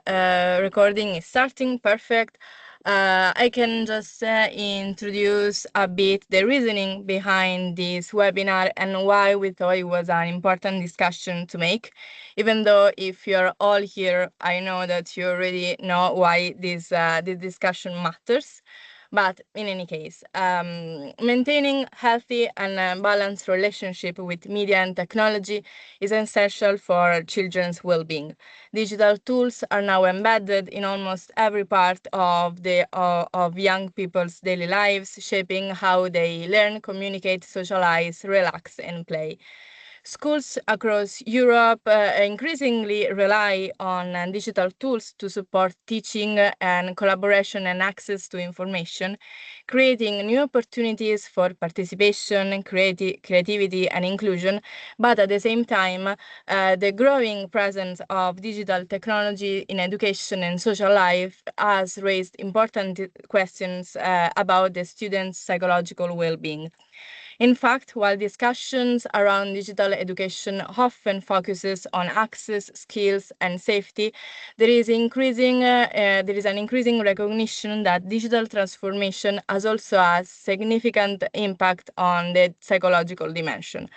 the recording is starting. Perfect. I can just introduce a bit the reasoning behind this webinar and why we thought it was an important discussion to make. Even though if you're all here, I know that you already know why this discussion matters. But in any case, maintaining healthy and balanced relationship with media and technology is essential for children's well-being. Digital tools are now embedded in almost every part of young people's daily lives, shaping how they learn, communicate, socialize, relax, and play. Schools across Europe increasingly rely on digital tools to support teaching and collaboration and access to information, creating new opportunities for participation, creativity, and inclusion. But at the same time, the growing presence of digital technology in education and social life has raised important questions about the students' psychological well-being. In fact, while discussions around digital education often focuses on access, skills, and safety, there is an increasing recognition that digital transformation has also a significant impact on the psychological dimension.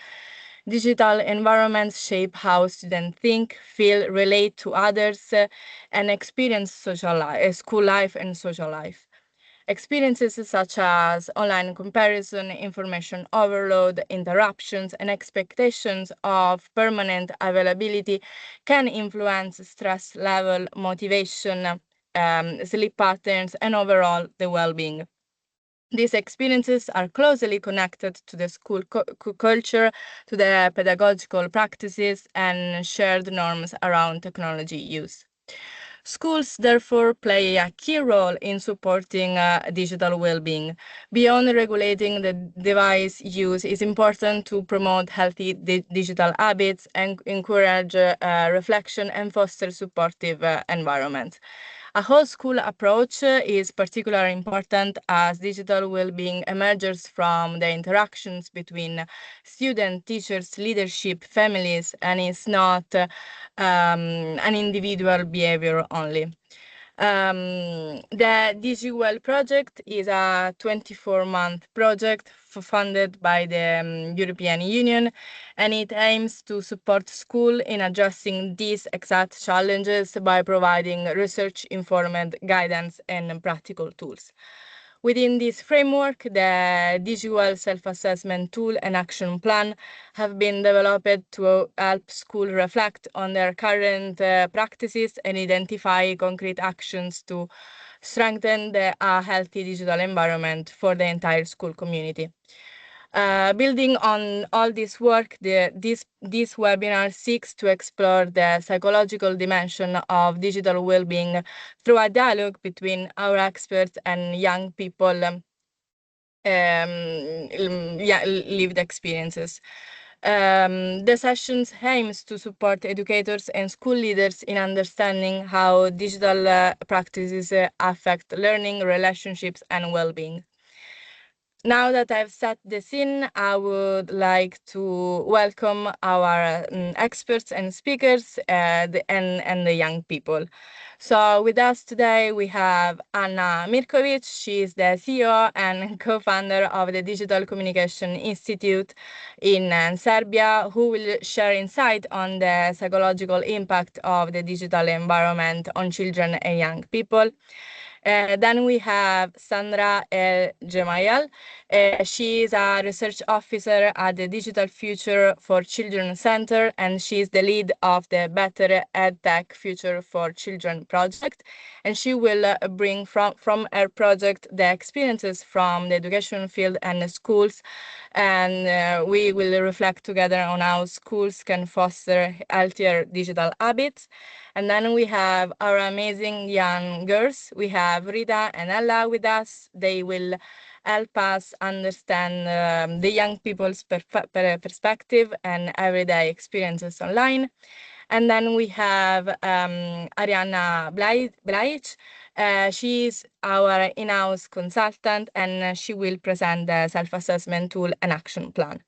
Digital environments shape how students think, feel, relate to others, and experience school life and social life. Experiences such as online comparison, information overload, interruptions, and expectations of permanent availability can influence stress level, motivation, sleep patterns, and overall the well-being. These experiences are closely connected to the school culture, to the pedagogical practices, and shared norms around technology use. Schools therefore play a key role in supporting digital well-being. Beyond regulating the device use, it's important to promote healthy digital habits and encourage reflection and foster supportive environments. A whole school approach is particularly important as digital well-being emerges from the interactions between students, teachers, leadership, families, and is not an individual behavior only. The Digi.well project is a 24-month project funded by the European Union, and it aims to support schools in addressing these exact challenges by providing research-informed guidance and practical tools. Within this framework, the Digi.well self-assessment tool and action plan have been developed to help schools reflect on their current practices and identify concrete actions to strengthen a healthy digital environment for the entire school community. Building on all this work, this webinar seeks to explore the psychological dimension of digital well-being through a dialogue between our experts and young people lived experiences. The sessions aims to support educators and school leaders in understanding how digital practices affect learning, relationships, and well-being. Now that I've set the scene, I would like to welcome our experts and speakers and the young people. So with us today, we have Anna Mirkovic. She is the CEO and co-founder of the Digital Communication Institute in Serbia, who will share insight on the psychological impact of the digital environment on children and young people. Then we have Sandra El Gemayel. She is a research officer at the Digital Future for Children Center, and she is the lead of the Better EdTech Future for Children project. And she will bring from her project the experiences from the education field and the schools, and we will reflect together on how schools can foster healthier digital habits. And then we have our amazing young girls. We have Rita and Ella with us. They will help us understand the young people's perspective and everyday experiences online. And then we have Ariana Blaic. She's our in-house consultant, and she will present the self-assessment tool and action plan.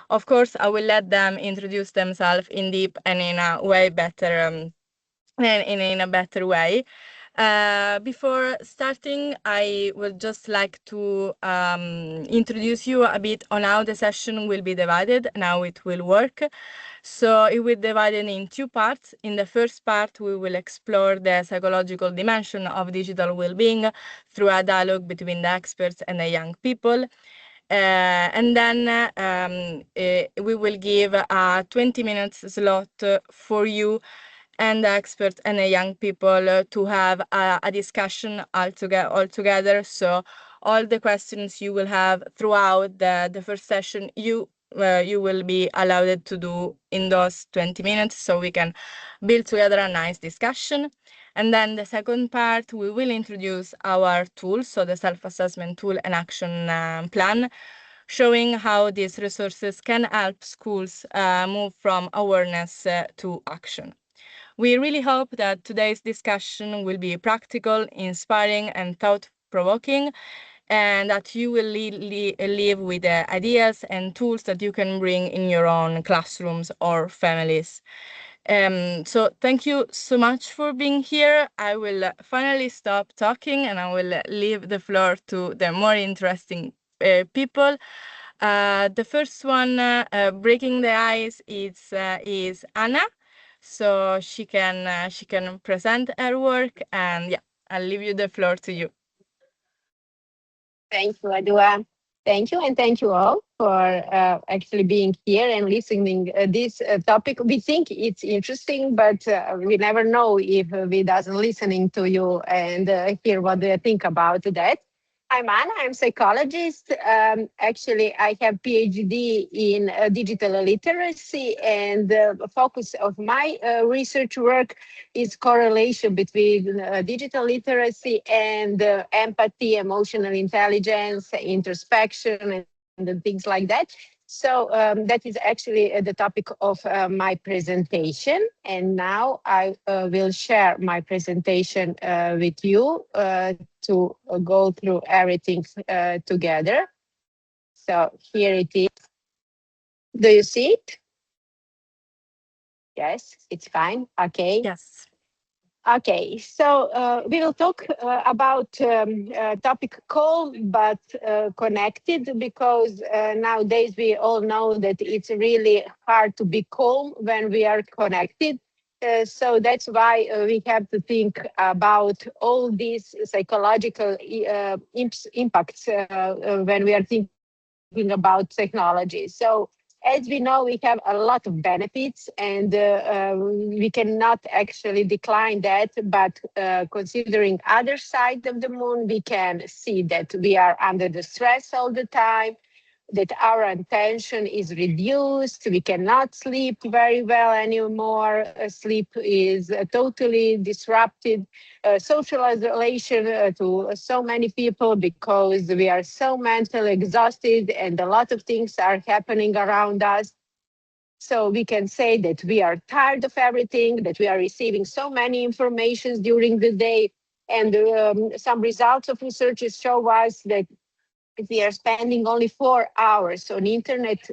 Of course, I will let them introduce themselves in deep and in a way better in a better way. Before starting, I would just like to introduce you a bit on how the session will be divided and how it will work. So it will be divided in two parts. In the first part, we will explore the psychological dimension of digital well-being through a dialogue between the experts and the young people. And then we will give a 20 minutes slot for you and the experts and the young people to have a discussion all together. So all the questions you will have throughout the first session, you will be allowed to do in those 20 minutes, so we can build together a nice discussion. And then the second part, we will introduce our tools, so the self-assessment tool and action plan, showing how these resources can help schools move from awareness to action. We really hope that today's discussion will be practical, inspiring, and thought-provoking, and that you will leave with ideas and tools that you can bring in your own classrooms or families. So thank you so much for being here. I will finally stop talking and I will leave the floor to the more interesting people. The first one, breaking the ice, is Anna. So she can present her work, and yeah, I'll leave you the floor to you. Thank you, Adua. Thank you, and thank you all for actually being here and listening this topic. We think it's interesting, but we never know if we doesn't listening to you and hear what they think about that. I'm Anna. I'm psychologist. Actually, I have PhD in digital literacy, and the focus of my research work is correlation between digital literacy and empathy, emotional intelligence, introspection, and things like that. So that is actually the topic of my presentation. And now I will share my presentation with you to go through everything together. So here it is. Do you see it? Yes, it's fine. Okay. Yes. Okay, so we will talk about topic calm but connected, because nowadays we all know that it's really hard to be calm when we are connected. So that's why we have to think about all these psychological impacts when we are thinking about technology. So as we know, we have a lot of benefits, and we cannot actually decline that. But considering other side of the moon, we can see that we are under the stress all the time, that our attention is reduced. We cannot sleep very well anymore. Sleep is totally disrupted. Social isolation to so many people, because we are so mentally exhausted and a lot of things are happening around us. So we can say that we are tired of everything, that we are receiving so many informations during the day. And some results of research show us that if we are spending only 4 hours on internet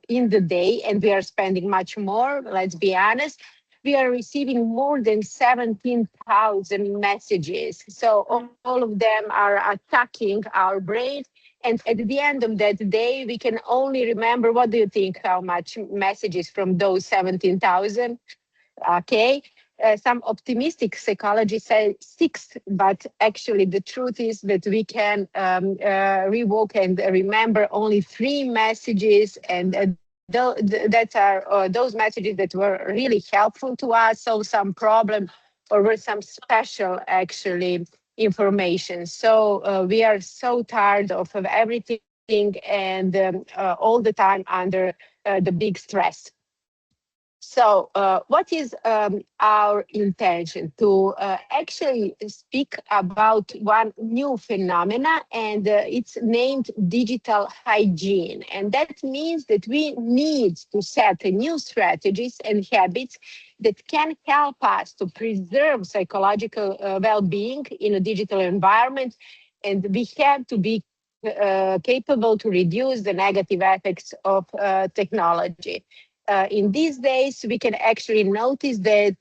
in the day, and we are spending much more, let's be honest, we are receiving more than 17,000 messages. So all of them are attacking our brain. And at the end of that day, we can only remember, what do you think, how much messages from those 17,000? Okay. Some optimistic psychology say six, but actually the truth is that we can revoke and remember only three messages, and that are those messages that were really helpful to us, solve some problem, or were some special actually information. So we are so tired of everything, and all the time under the big stress. So, what is our intention? To actually speak about one new phenomena, and it's named digital hygiene. And that means that we need to set new strategies and habits that can help us to preserve psychological well-being in a digital environment. And we have to be capable to reduce the negative effects of technology. In these days, we can actually notice that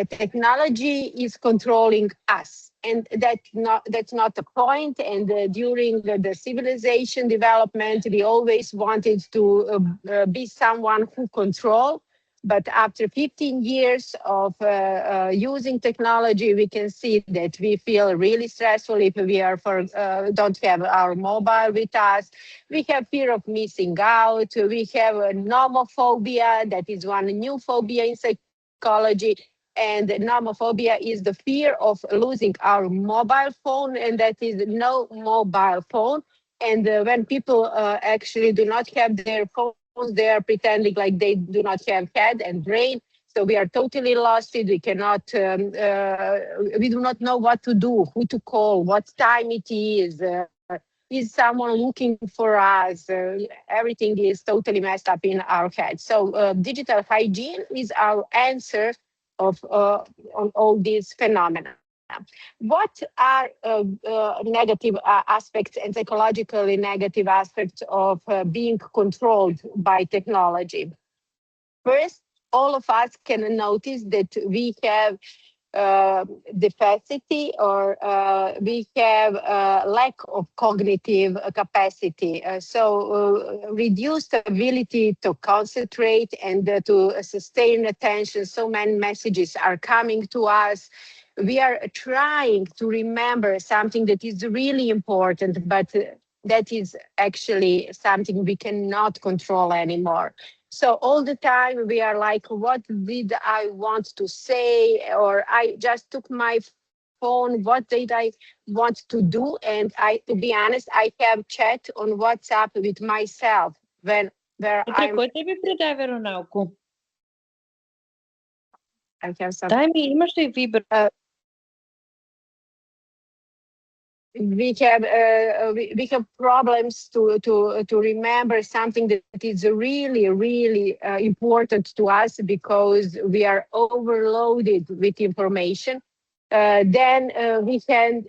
technology is controlling us, and that's not the point. And during the civilization development, we always wanted to be someone who control. But after 15 years of using technology, we can see that we feel really stressful if we are don't have our mobile with us. We have fear of missing out. We have nomophobia, that is one new phobia in psychology. And nomophobia is the fear of losing our mobile phone, and that is no mobile phone. And when people actually do not have their phones, they are pretending like they do not have head and brain. So we are totally lost. We cannot, we do not know what to do, who to call, what time it is someone looking for us. Everything is totally messed up in our head. So digital hygiene is our answer of on all these phenomena. What are negative aspects and psychologically negative aspects of being controlled by technology? First, all of us can notice that we have deficiency, or we have lack of cognitive capacity. So reduced ability to concentrate and to sustain attention. So many messages are coming to us. We are trying to remember something that is really important, but that is actually something we cannot control anymore. So all the time we are like, what did I want to say? Or I just took my phone. What did I want to do? And to be honest, I have chat on WhatsApp with myself when where Прекој би придаве Роналку. I have some. Дај ми, имаш ли Viber? We have problems to remember something that is really important to us, because we are overloaded with information. Then we have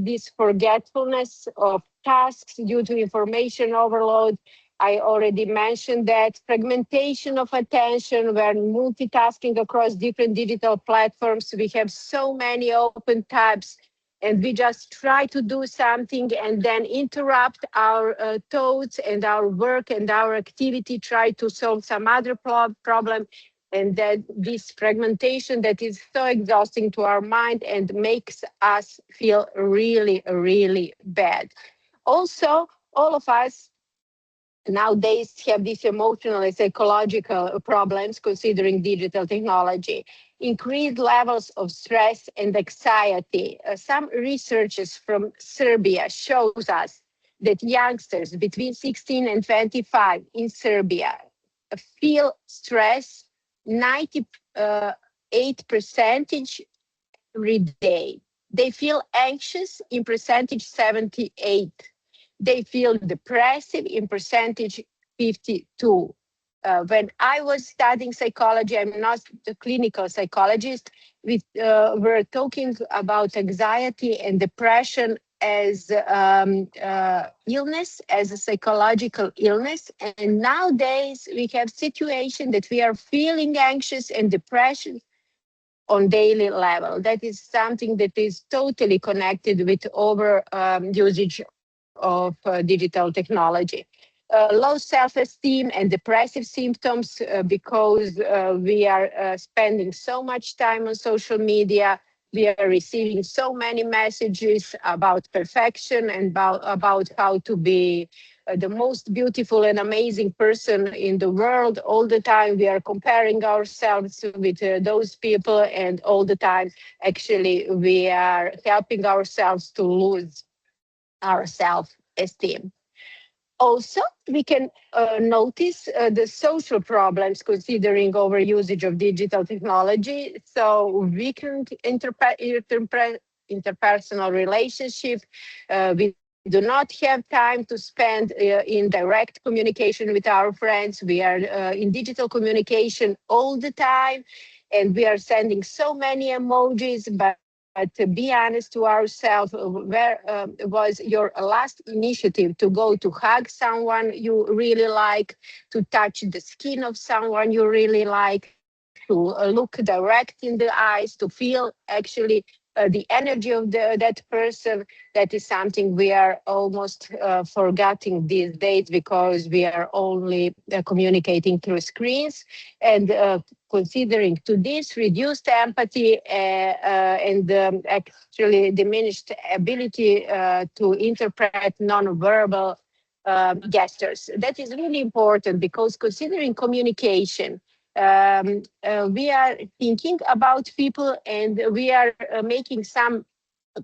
this forgetfulness of tasks due to information overload. I already mentioned that. Fragmentation of attention, when multitasking across different digital platforms. We have so many open tabs, and we just try to do something and then interrupt our thoughts and our work and our activity, try to solve some other problem. And that this fragmentation that is so exhausting to our mind and makes us feel really bad. Also, all of us nowadays have these emotional and psychological problems considering digital technology. Increased levels of stress and anxiety. Some researchers from Serbia shows us that youngsters between 16 and 25 in Serbia feel stress 98 percentage every day. They feel anxious in percentage 78. They feel depressive in percentage 52. When I was studying psychology, I'm not a clinical psychologist, we were talking about anxiety and depression as illness, as a psychological illness. And nowadays we have situation that we are feeling anxious and depression on daily level. That is something that is totally connected with over usage of digital technology. Low self-esteem and depressive symptoms because we are spending so much time on social media. We are receiving so many messages about perfection and about how to be the most beautiful and amazing person in the world. All the time we are comparing ourselves with those people, and all the time actually we are helping ourselves to lose our self-esteem. Also, we can notice the social problems considering over usage of digital technology. So weakened interpersonal relationship. We do not have time to spend in direct communication with our friends. We are in digital communication all the time, and we are sending so many emojis, but to be honest to ourselves, where was your last initiative to go to hug someone you really like, to touch the skin of someone you really like? to look direct in the eyes, to feel actually the energy of that person. That is something we are almost forgetting these days, because we are only communicating through screens. And considering to this reduced empathy and actually diminished ability to interpret non-verbal gestures. That is really important, because considering communication, we are thinking about people, and we are making some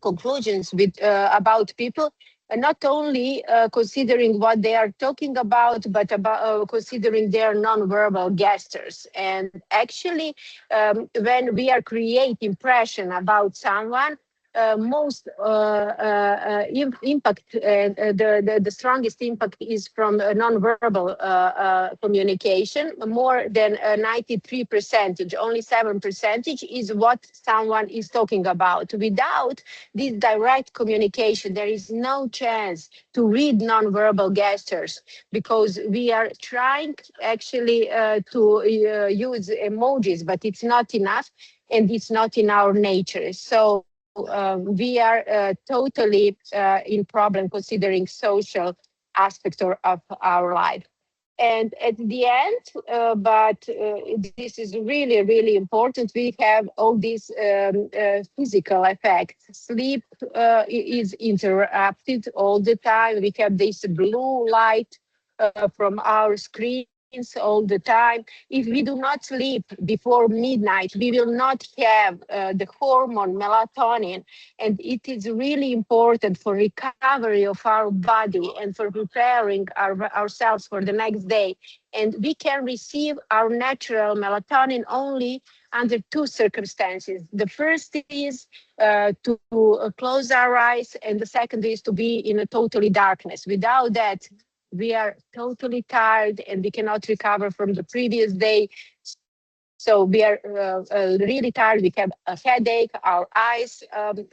conclusions with about people, not only considering what they are talking about, but about considering their non-verbal gestures. And actually, when we are creating impression about someone, most impact, the strongest impact is from non-verbal communication. More than 93%, only 7% is what someone is talking about. Without this direct communication, there is no chance to read non-verbal gestures, because we are trying actually to use emojis, but it's not enough, and it's not in our nature. So we are totally in problem considering social aspects of our life. And at the end, but this is really, really important, we have all these physical effects. Sleep is interrupted all the time. We have this blue light from our screens all the time. If we do not sleep before midnight, we will not have the hormone melatonin, and it is really important for recovery of our body and for preparing ourselves for the next day. And we can receive our natural melatonin only under two circumstances. The first is to close our eyes, and the second is to be in a totally darkness. Without that, we are totally tired and we cannot recover from the previous day. So we are really tired. We have a headache. Our eyes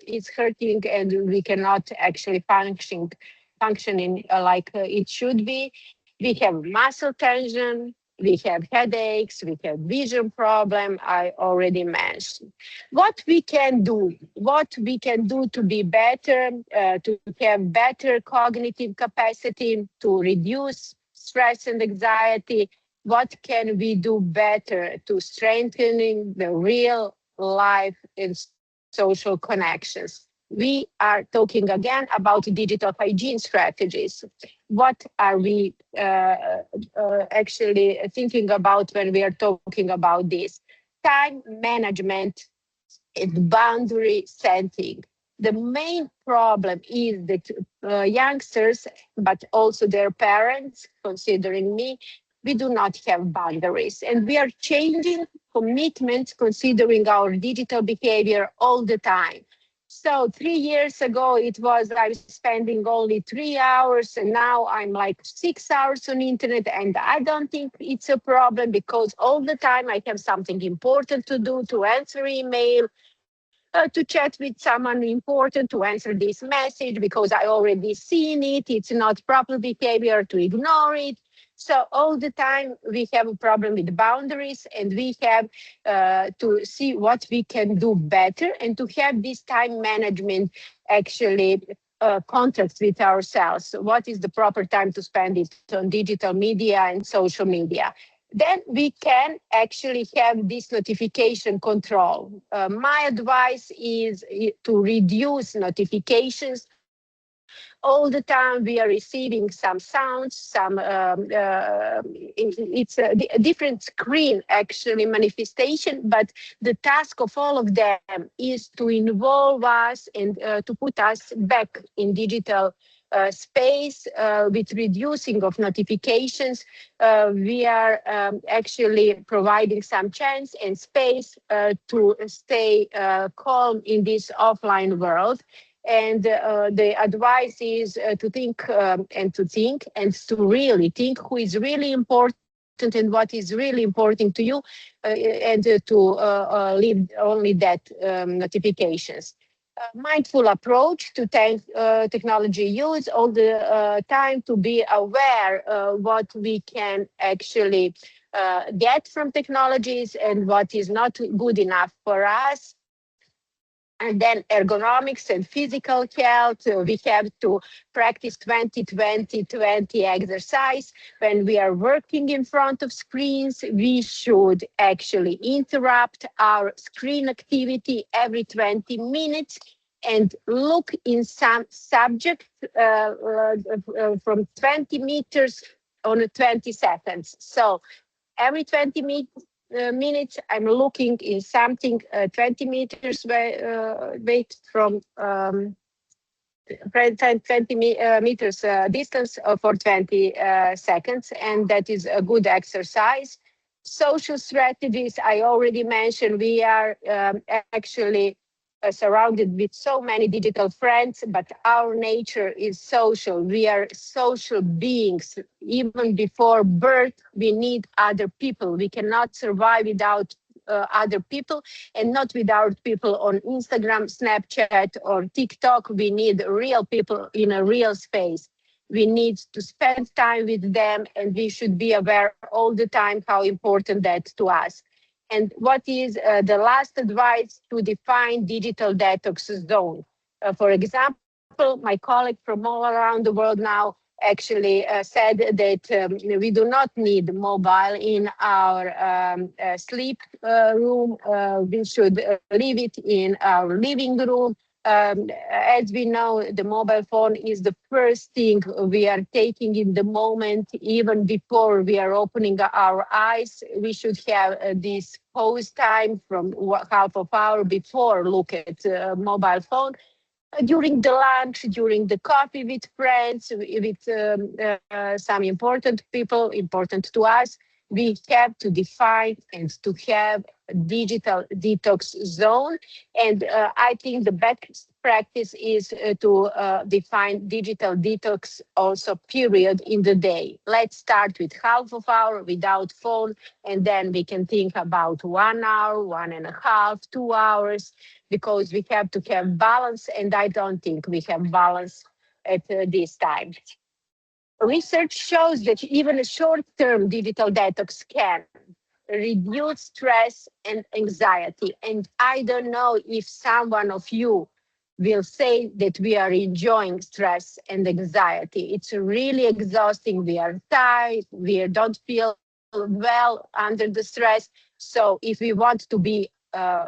is hurting, and we cannot actually functioning like it should be. We have muscle tension. We have headaches. We have vision problem. I already mentioned. What we can do to be better, to have better cognitive capacity, to reduce stress and anxiety. What can we do better to strengthening the real life and social connections? We are talking again about digital hygiene strategies. What are we actually thinking about when we are talking about this? Time management and boundary setting. The main problem is that youngsters, but also their parents, considering me, we do not have boundaries. And we are changing commitments considering our digital behavior all the time. So 3 years ago, it was I'm spending only 3 hours, and now I'm like 6 hours on internet, and I don't think it's a problem, because all the time I have something important to do, to answer email, to chat with someone important, to answer this message, because I already seen it. It's not proper behavior to ignore it. So all the time we have a problem with boundaries, and we have to see what we can do better, and to have this time management actually contracts with ourselves. So what is the proper time to spend it on digital media and social media? Then we can actually have this notification control. My advice is to reduce notifications. All the time we are receiving some sounds, it's a different screen actually manifestation, but the task of all of them is to involve us and to put us back in digital space with reducing of notifications. We are actually providing some chance and space to stay calm in this offline world. And the advice is to think and to really think who is really important and what is really important to you, and to leave only that notifications. Mindful approach to technology use all the time, to be aware what we can actually get from technologies and what is not good enough for us. And then ergonomics and physical health. We have to practice 20-20-20 exercise. When we are working in front of screens, we should actually interrupt our screen activity every 20 minutes and look in some subject from 20 meters on 20 seconds. So every 20 minutes, I'm looking in something 20 meters weight from 20 meters distance for 20 seconds, and that is a good exercise. Social strategies, I already mentioned, we are actually surrounded with so many digital friends, but our nature is social. We are social beings. Even before birth, we need other people. We cannot survive without other people, and not without people on Instagram, Snapchat, or TikTok. We need real people in a real space. We need to spend time with them, and we should be aware all the time how important that to us. And what is the last advice to define digital detox zone? For example, my colleague from all around the world now actually said that we do not need mobile in our sleep room. We should leave it in our living room. As we know, the mobile phone is the first thing we are taking in the moment, even before we are opening our eyes. We should have this pause time from half of hour before look at mobile phone. During the lunch, during the coffee with friends, with some important people, important to us, we have to define and to have a digital detox zone. And I think the best practice is to define digital detox also period in the day. Let's start with half of hour without phone, and then we can think about 1 hour, 1.5, 2 hours, because we have to have balance, and I don't think we have balance at this time. Research shows that even a short-term digital detox can reduce stress and anxiety. And I don't know if someone of you will say that we are enjoying stress and anxiety. It's really exhausting. We are tired. We don't feel well under the stress. So if we want to be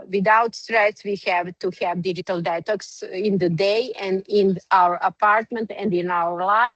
without stress, we have to have digital detox in the day and in our apartment and in our life.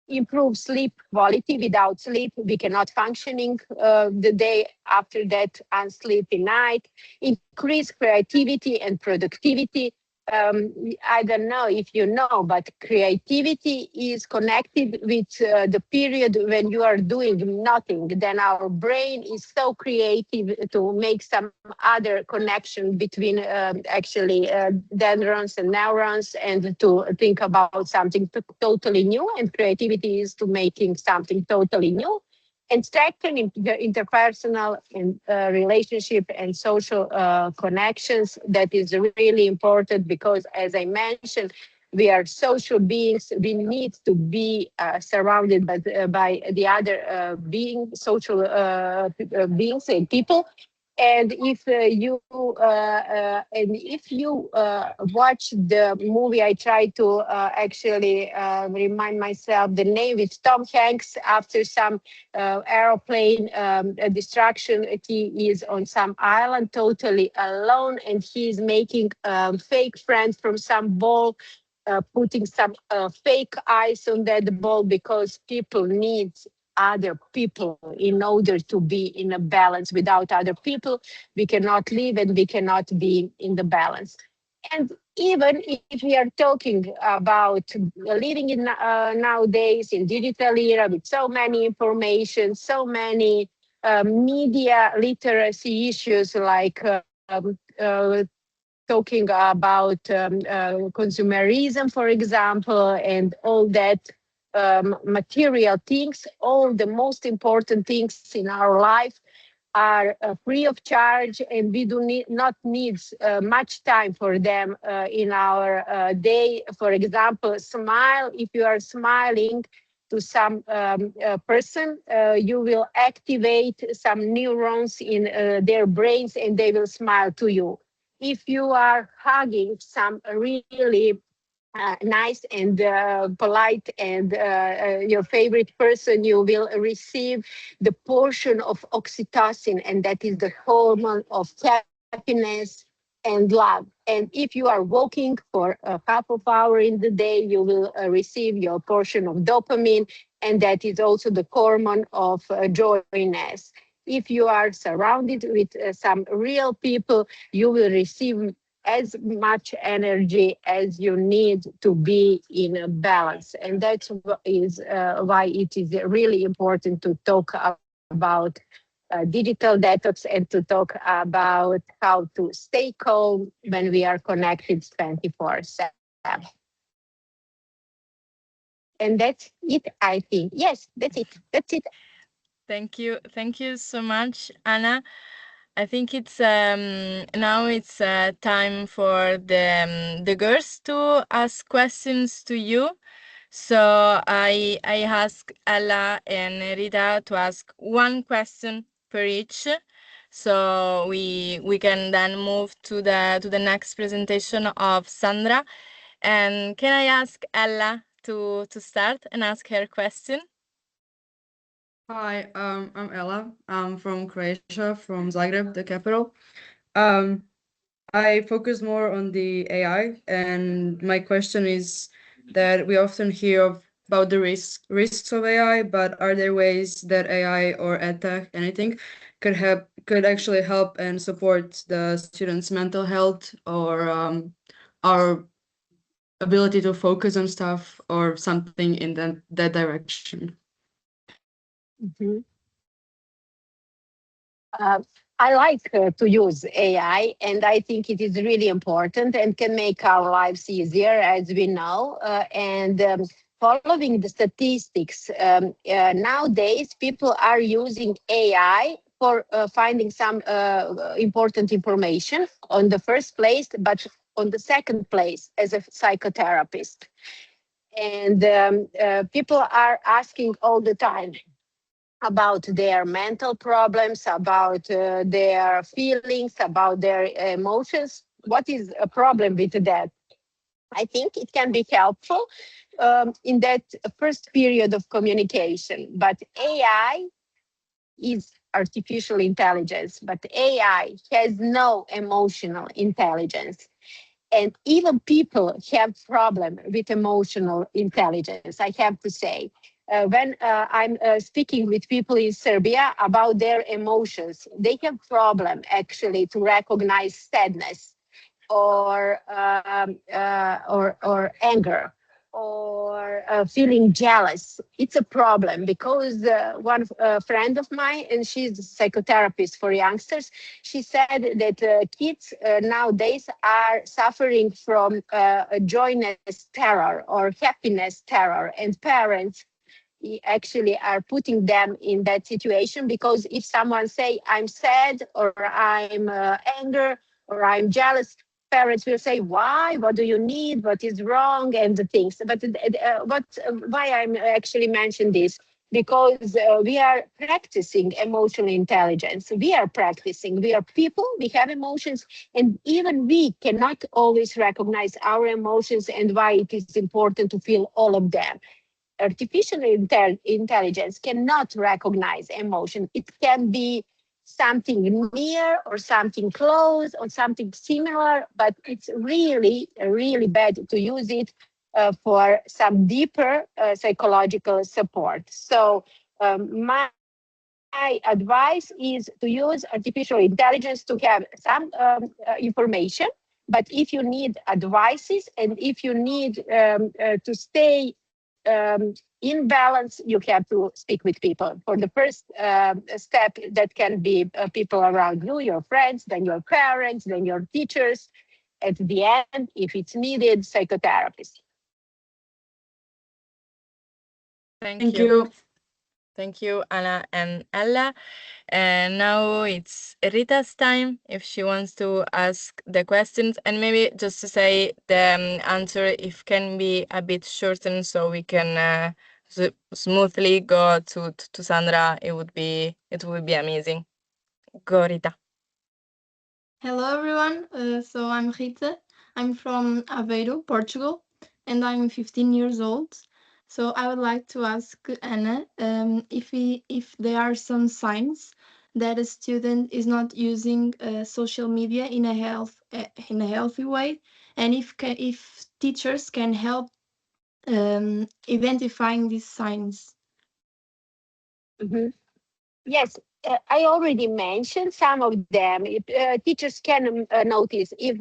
Improve sleep quality. Without sleep, we cannot functioning the day after that, unsleepy night. Increase creativity and productivity. I don't know if you know, but creativity is connected with the period when you are doing nothing. Then our brain is so creative to make some other connection between actually dendrons and neurons, and to think about something totally new. And creativity is to making something totally new. And strengthening the interpersonal and relationship and social connections. That is really important, because, as I mentioned, we are social beings. We need to be surrounded by the other social beings and people. And if you watch the movie, I try to actually remind myself the name, with Tom Hanks. After some aeroplane destruction, he is on some island totally alone, and he is making fake friends from some ball, putting some fake eyes on that ball, because people need other people in order to be in a balance. Without other people, we cannot live, and we cannot be in the balance. And even if we are talking about living in nowadays in digital era, with so many information, so many media literacy issues, like talking about consumerism, for example, and all that material things, all the most important things in our life are free of charge, and we do not need much time for them in our day. For example, smile. If you are smiling, to some person, you will activate some neurons in their brains and they will smile to you. If you are hugging some really nice and polite and your favorite person, you will receive the portion of oxytocin, and that is the hormone of happiness and love. And if you are walking for a half of hour in the day, you will receive your portion of dopamine, and that is also the hormone of joyness. If you are surrounded with some real people, you will receive as much energy as you need to be in a balance. And that's why it is really important to talk about digital detox and to talk about how to stay calm when we are connected 24/7. And that's it, I think. Yes, that's it. That's it. Thank you so much, Anna. I think it's now it's time for the girls to ask questions to you. So I ask Ella and Rita to ask one question per each. So we can then move to the next presentation of Sandra. And can I ask Ella to start and ask her question? Hi, I'm Ella. I'm from Croatia, from Zagreb, the capital. Um, I focus more on the AI, and my question is that we often hear about the risks of AI, but are there ways that AI or EdTech, anything, could actually help and support the students' mental health or our ability to focus on stuff or something in that direction? Mhm. Uh, I like to use AI, and I think it is really important and can make our lives easier, as we know. And following the statistics, nowadays people are using AI for finding some important information on the first place, but on the second place as a psychotherapist. And people are asking all the time about their mental problems, about their feelings, about their emotions. What is a problem with that? I think it can be helpful in that first period of communication. But AI is artificial intelligence, but AI has no emotional intelligence. And even people have problem with emotional intelligence, I have to say. When I'm speaking with people in Serbia about their emotions, they have problem actually to recognize sadness or anger or feeling jealous. It's a problem because one friend of mine, and she's a psychotherapist for youngsters, she said that kids nowadays are suffering from joyness terror or happiness terror, and parents actually are putting them in that situation because if someone say I'm sad or I'm angry or I'm jealous, parents will say why, what do you need, what is wrong, and the things. But why I'm actually mentioning this, because we are practicing emotional intelligence. We are practicing, we are people, we have emotions, and even we cannot always recognize our emotions and why it is important to feel all of them. Artificial intelligence cannot recognize emotion. It can be something near or something close or something similar, but it's really, really bad to use it for some deeper psychological support. So my advice is to use artificial intelligence to have some information, but if you need advices and if you need to stay in balance, you have to speak with people. For the first step, that can be people around you, your friends, then your parents, then your teachers. At the end, if it's needed, psychotherapists. Thank Thank you. you. Thank you, Anna and Ella. And now it's Rita's time if she wants to ask the questions, and maybe just to say the answer if can be a bit shortened so we can smoothly go to Sandra, it would be amazing. Go, Rita. Hello everyone, so I'm Rita. I'm from Aveiro, Portugal, and I'm 15 years old. So I would like to ask Anna if there are some signs that a student is not using social media in a healthy way, and if teachers can help identifying these signs. Mhm. Yes, I already mentioned some of them. If, teachers can notice if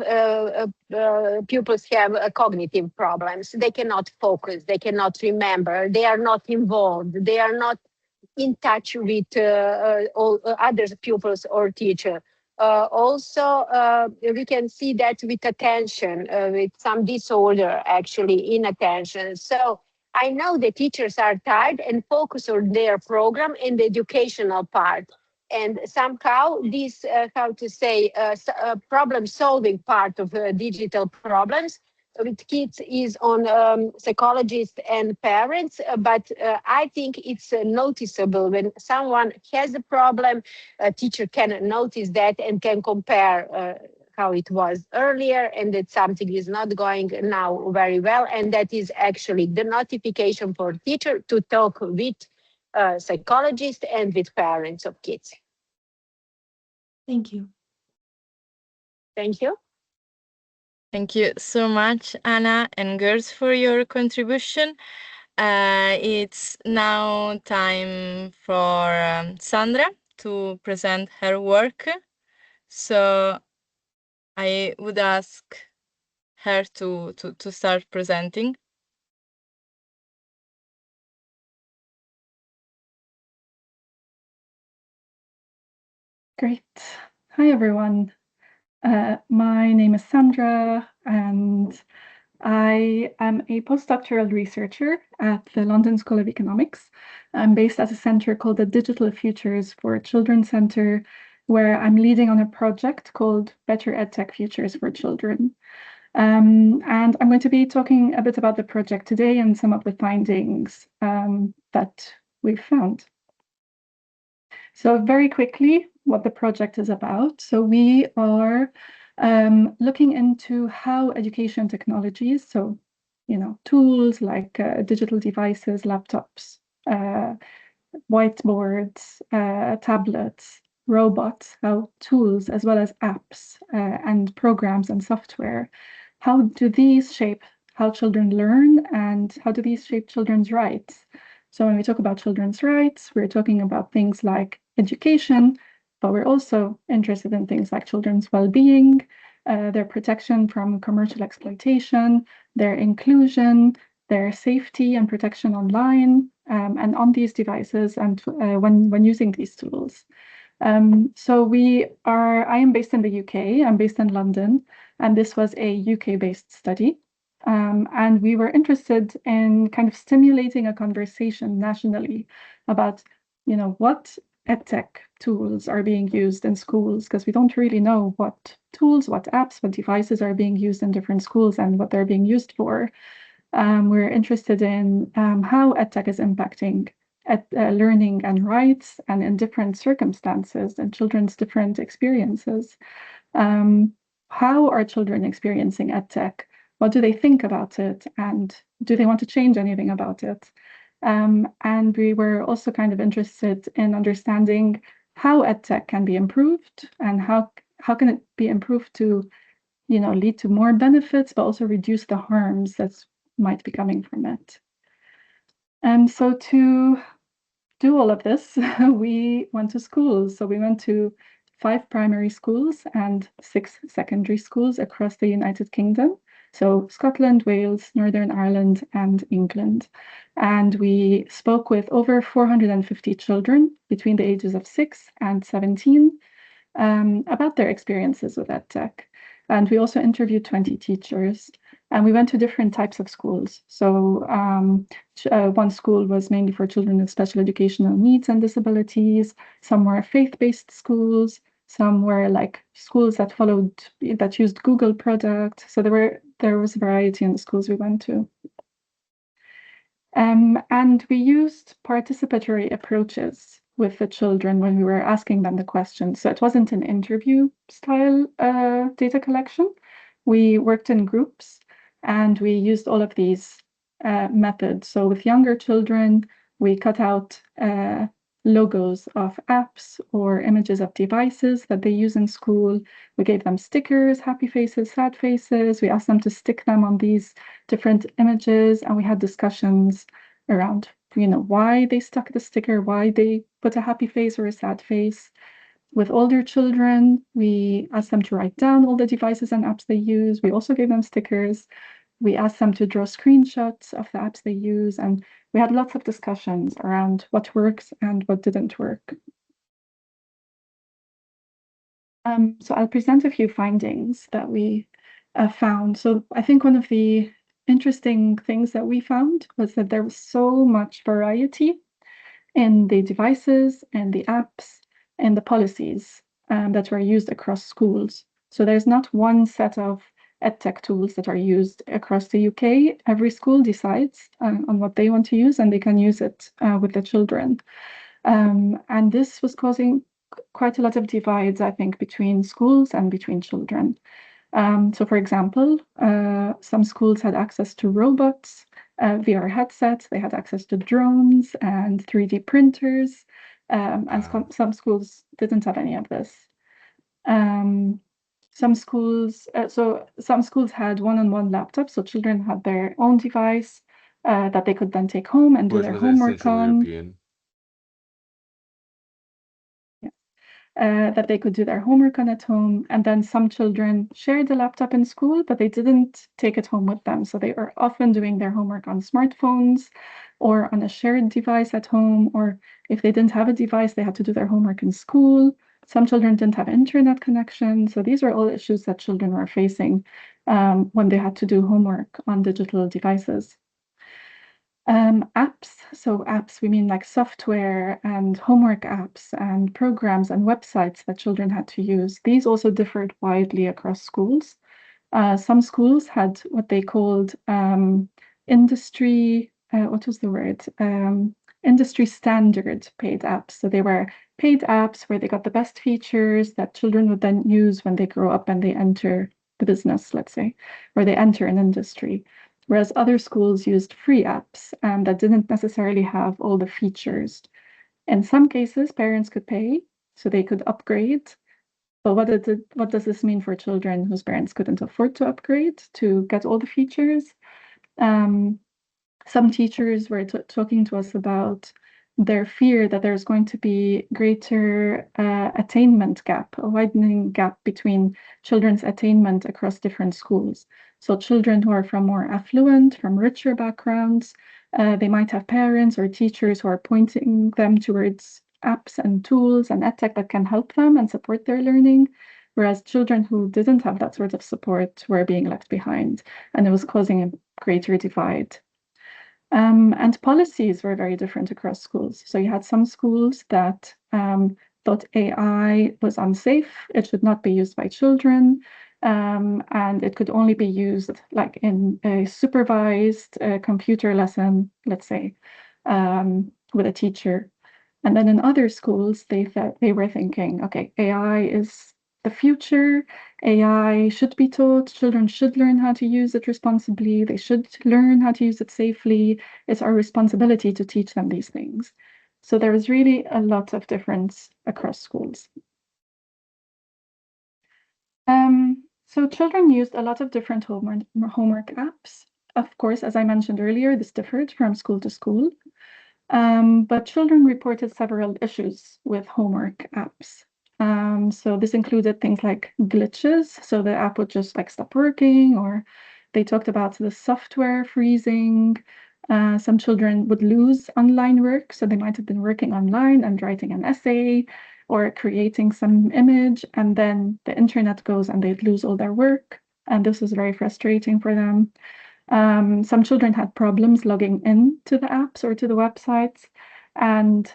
pupils have cognitive problems. They cannot focus, they cannot remember, they are not involved, they are not in touch with all other pupils or teacher. Also, we can see that with attention, with some disorder actually in attention. So I know the teachers are tired and focus on their program and the educational part. And somehow this, how to say, problem solving part of digital problems with kids is on psychologists and parents, but I think it's noticeable when someone has a problem, a teacher can notice that and can compare how it was earlier and that something is not going now very well. And that is actually the notification for teacher to talk with psychologists and with parents of kids. Thank you. Thank you. Thank you so much, Anna and girls, for your contribution. It's now time for Sandra to present her work. So I would ask her to start presenting. Great. Hi, everyone. My name is Sandra, and I am a postdoctoral researcher at the London School of Economics. I'm based at a center called the Digital Futures for Children Center, where I'm leading on a project called Better EdTech Futures for Children. And I'm going to be talking a bit about the project today and some of the findings that we've found. So very quickly, what the project is about. So we are looking into how education technologies, so tools like digital devices, laptops, whiteboards, tablets, robots, how tools as well as apps and programs and software, how do these shape how children learn and how do these shape children's rights? So when we talk about children's rights, we're talking about things like education, but we're also interested in things like children's well-being, their protection from commercial exploitation, their inclusion, their safety and protection online and on these devices and when using these tools. So I am based in the UK, I'm based in London, and this was a UK-based study. And we were interested in kind of stimulating a conversation nationally about, what edtech tools are being used in schools, because we don't really know what tools, what apps, what devices are being used in different schools and what they're being used for. We're interested in how edtech is impacting learning and rights and in different circumstances and children's different experiences. How are children experiencing edtech? What do they think about it? And do they want to change anything about it? And we were also kind of interested in understanding how edtech can be improved and how can it be improved to lead to more benefits, but also reduce the harms that might be coming from it. And so to do all of this, we went to schools. So we went to 5 primary schools and 6 secondary schools across the United Kingdom. So Scotland, Wales, Northern Ireland, and England. And we spoke with over 450 children between the ages of 6 and 17 about their experiences with EdTech. And we also interviewed 20 teachers. And we went to different types of schools. So one school was mainly for children with special educational needs and disabilities. Some were faith-based schools. Some were like schools that used Google products. So there was variety in the schools we went to. And we used participatory approaches with the children when we were asking them the questions. So it wasn't an interview style data collection. We worked in groups and we used all of these methods. So with younger children, we cut out logos of apps or images of devices that they use in school. We gave them stickers, happy faces, sad faces. We asked them to stick them on these different images, and we had discussions around, why they stuck the sticker, why they put a happy face or a sad face. With older children, we asked them to write down all the devices and apps they use. We also gave them stickers. We asked them to draw screenshots of the apps they use, and we had lots of discussions around what works and what didn't work. So I'll present a few findings that we found. So I think one of the interesting things that we found was that there was so much variety in the devices and the apps and the policies that were used across schools. So there's not one set of EdTech tools that are used across the UK. Every school decides on what they want to use, and they can use it with the children. And this was causing quite a lot of divides, I think, between schools and between children. So for example, some schools had access to robots, VR headsets, they had access to drones and 3D printers, and some schools didn't have any of this. Some schools had one-on-one laptops, so children had their own device that they could then take home and do their homework on. That they could do their homework on at home. And then some children shared the laptop in school, but they didn't take it home with them. So they were often doing their homework on smartphones or on a shared device at home. Or if they didn't have a device, they had to do their homework in school. Some children didn't have internet connection. So these were all issues that children were facing when they had to do homework on digital devices. Apps, so apps, we mean like software and homework apps and programs and websites that children had to use. These also differed widely across schools. Some schools had what they called industry, what was the word? Industry standard paid apps. So they were paid apps where they got the best features that children would then use when they grow up and they enter the business, let's say, or they enter an industry. Whereas other schools used free apps that didn't necessarily have all the features. In some cases, parents could pay, so they could upgrade. But what does this mean for children whose parents couldn't afford to upgrade to get all the features? Some teachers were talking to us about their fear that there's going to be greater attainment gap, a widening gap between children's attainment across different schools. So children who are from more affluent, from richer backgrounds, they might have parents or teachers who are pointing them towards apps and tools and edtech that can help them and support their learning, whereas children who didn't have that sort of support were being left behind, and it was causing a greater divide. And policies were very different across schools. So you had some schools that thought AI was unsafe, it should not be used by children, and it could only be used like in a supervised computer lesson, let's say, with a teacher. And then in other schools, they were thinking, okay, AI is the future. AI should be taught. Children should learn how to use it responsibly. They should learn how to use it safely. It's our responsibility to teach them these things. So there is really a lot of difference across schools. So children used a lot of different homework apps. Of course, as I mentioned earlier, this differed from school to school. But children reported several issues with homework apps. So this included things like glitches. So the app would just like stop working, or they talked about the software freezing. Some children would lose online work. So they might have been working online and writing an essay or creating some image, and then the internet goes and they'd lose all their work. And this was very frustrating for them. Some children had problems logging in to the apps or to the websites, and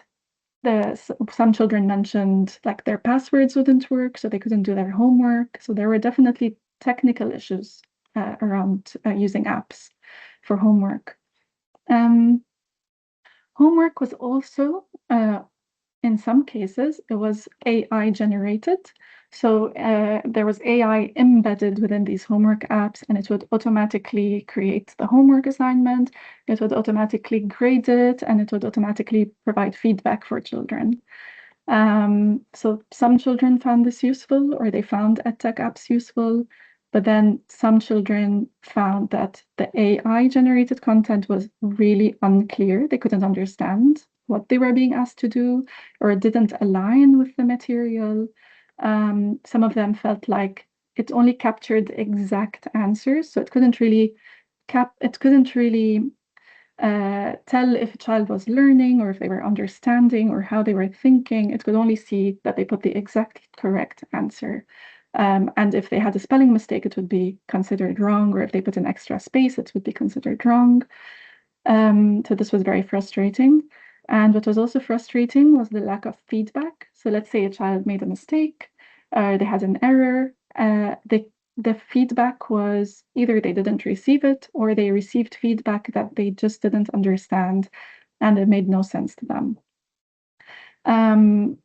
some children mentioned like their passwords wouldn't work, so they couldn't do their homework. So there were definitely technical issues around using apps for homework. Homework was also, in some cases, it was AI generated. So there was AI embedded within these homework apps, and it would automatically create the homework assignment, it would automatically grade it, and it would automatically provide feedback for children. So some children found this useful, or they found EdTech apps useful, but then some children found that the AI generated content was really unclear. They couldn't understand what they were being asked to do, or it didn't align with the material. Some of them felt like it only captured exact answers, so it couldn't really tell if a child was learning or if they were understanding or how they were thinking. It could only see that they put the exact correct answer. And if they had a spelling mistake, it would be considered wrong, or if they put an extra space, it would be considered wrong. So this was very frustrating. And what was also frustrating was the lack of feedback. So let's say a child made a mistake, they had an error, the feedback was either they didn't receive it or they received feedback that they just didn't understand and it made no sense to them.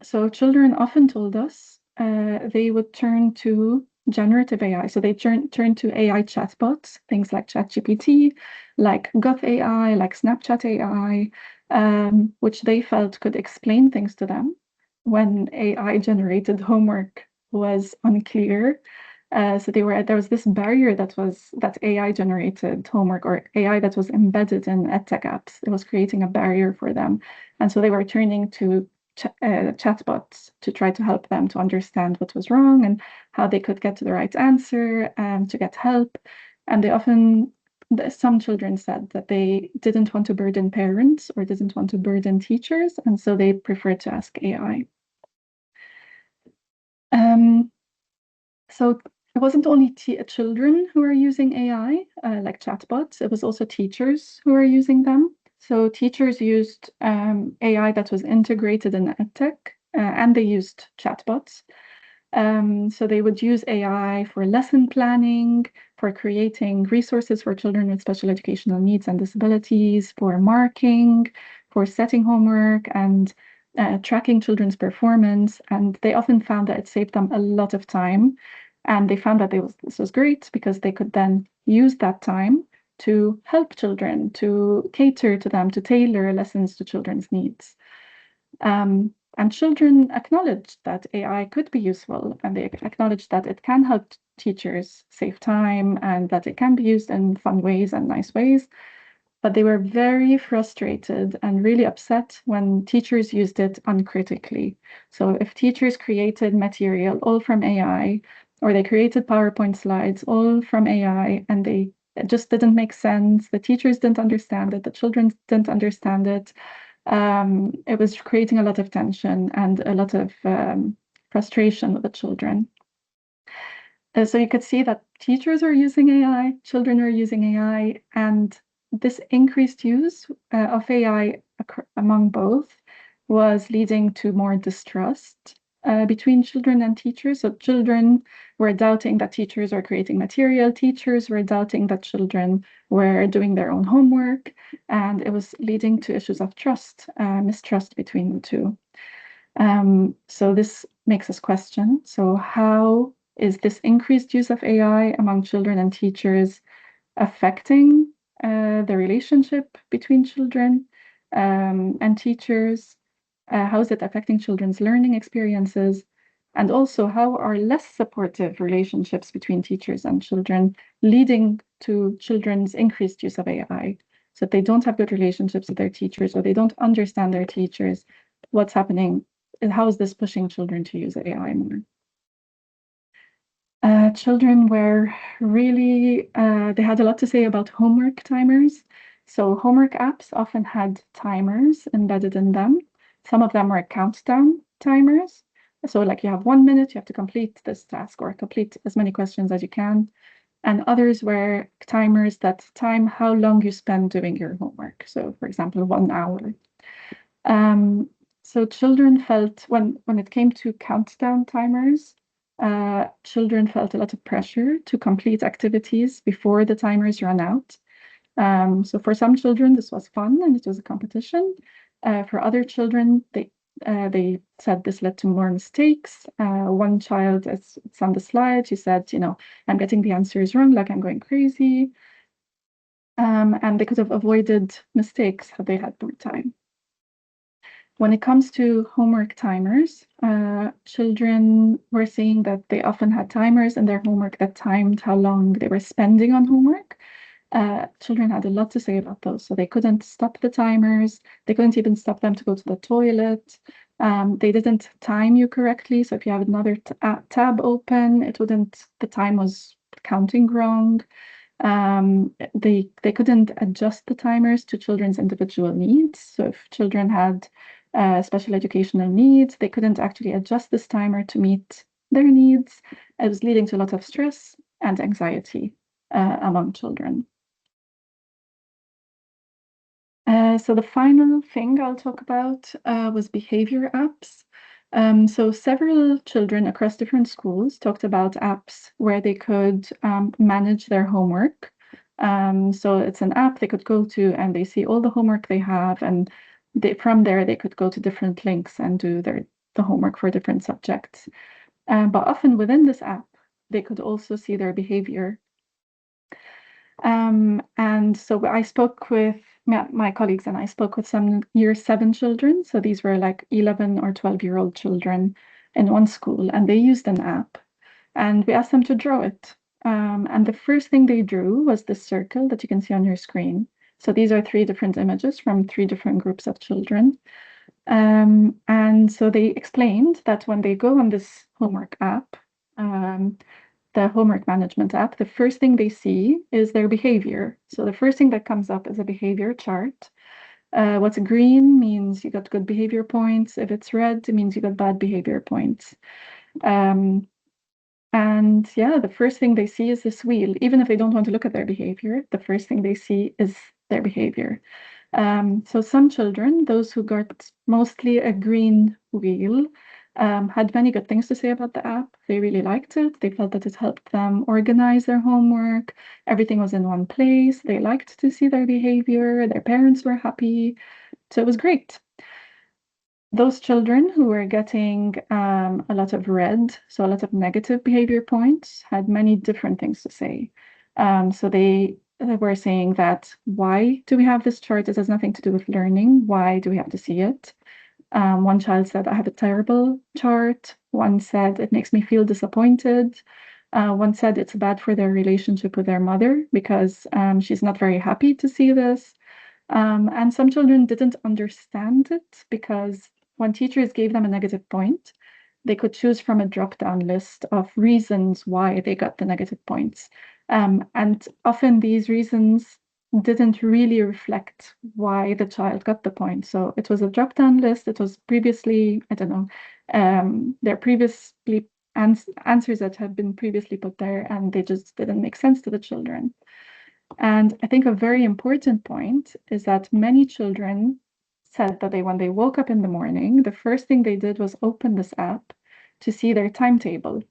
So children often told us they would turn to generative AI. So they turn to AI chatbots, things like ChatGPT, like Goth AI, like Snapchat AI, which they felt could explain things to them when AI generated homework was unclear. So there was this barrier that AI generated homework, or AI that was embedded in EdTech apps. It was creating a barrier for them. And so they were turning to chatbots to try to help them to understand what was wrong and how they could get to the right answer and to get help. And some children said that they didn't want to burden parents or didn't want to burden teachers, and so they preferred to ask AI. So it wasn't only children who were using AI, like chatbots, it was also teachers who were using them. So teachers used AI that was integrated in EdTech, and they used chatbots. So they would use AI for lesson planning, for creating resources for children with special educational needs and disabilities, for marking, for setting homework, and tracking children's performance. And they often found that it saved them a lot of time. And they found that this was great because they could then use that time to help children, to cater to them, to tailor lessons to children's needs. And children acknowledged that AI could be useful, and they acknowledged that it can help teachers save time and that it can be used in fun ways and nice ways. But they were very frustrated and really upset when teachers used it uncritically. So if teachers created material all from AI, or they created PowerPoint slides all from AI, and it just didn't make sense, the teachers didn't understand it, the children didn't understand it, it was creating a lot of tension and a lot of frustration with the children. So you could see that teachers are using AI, children are using AI, and this increased use of AI among both was leading to more distrust between children and teachers. So children were doubting that teachers are creating material, teachers were doubting that children were doing their own homework, and it was leading to issues of trust, mistrust between the two. So this makes us question, so how is this increased use of AI among children and teachers affecting the relationship between children and teachers? How is it affecting children's learning experiences? And also, how are less supportive relationships between teachers and children leading to children's increased use of AI? So if they don't have good relationships with their teachers, or they don't understand their teachers, what's happening? And how is this pushing children to use AI more? Children were really, they had a lot to say about homework timers. So homework apps often had timers embedded in them. Some of them were countdown timers. So like you have 1 minute, you have to complete this task or complete as many questions as you can. And others were timers that time how long you spend doing your homework. So for example, 1 hour. So children felt when it came to countdown timers, children felt a lot of pressure to complete activities before the timers run out. So for some children, this was fun and it was a competition. For other children, they said this led to more mistakes. One child, as it's on the slide, she said, I'm getting the answers wrong, like I'm going crazy. And they could have avoided mistakes had they had more time. When it comes to homework timers, children were saying that they often had timers in their homework that timed how long they were spending on homework. Children had a lot to say about those. So they couldn't stop the timers. They couldn't even stop them to go to the toilet. They didn't time you correctly. So if you have another tab open, the time was counting wrong. They couldn't adjust the timers to children's individual needs. So if children had special educational needs, they couldn't actually adjust this timer to meet their needs. It was leading to a lot of stress and anxiety among children. So the final thing I'll talk about was behavior apps. So several children across different schools talked about apps where they could manage their homework. So it's an app they could go to and they see all the homework they have, and from there they could go to different links and do the homework for different subjects. But often within this app, they could also see their behavior. And so I spoke with my colleagues, and I spoke with some year 7 children. So these were like 11 or 12-year-old children in one school, and they used an app. And we asked them to draw it. And the first thing they drew was this circle that you can see on your screen. So these are 3 different images from 3 different groups of children. And so they explained that when they go on this homework app, the homework management app, the first thing they see is their behavior. So the first thing that comes up is a behavior chart. What's green means you got good behavior points. If it's red, it means you got bad behavior points. And yeah, the first thing they see is this wheel. Even if they don't want to look at their behavior, the first thing they see is their behavior. So some children, those who got mostly a green wheel, had many good things to say about the app. They really liked it. They felt that it helped them organize their homework. Everything was in one place. They liked to see their behavior. Their parents were happy. So it was great. Those children who were getting a lot of red, so a lot of negative behavior points, had many different things to say. So they were saying that, why do we have this chart? It has nothing to do with learning. Why do we have to see it? One child said, I have a terrible chart. One said, it makes me feel disappointed. One said it's bad for their relationship with their mother because she's not very happy to see this. And some children didn't understand it because when teachers gave them a negative point, they could choose from a drop-down list of reasons why they got the negative points. And often these reasons didn't really reflect why the child got the point. So it was a drop-down list. It was previously, I don't know, their previously answers that had been previously put there, and they just didn't make sense to the children. And I think a very important point is that many children said that when they woke up in the morning, the first thing they did was open this app to see their timetable.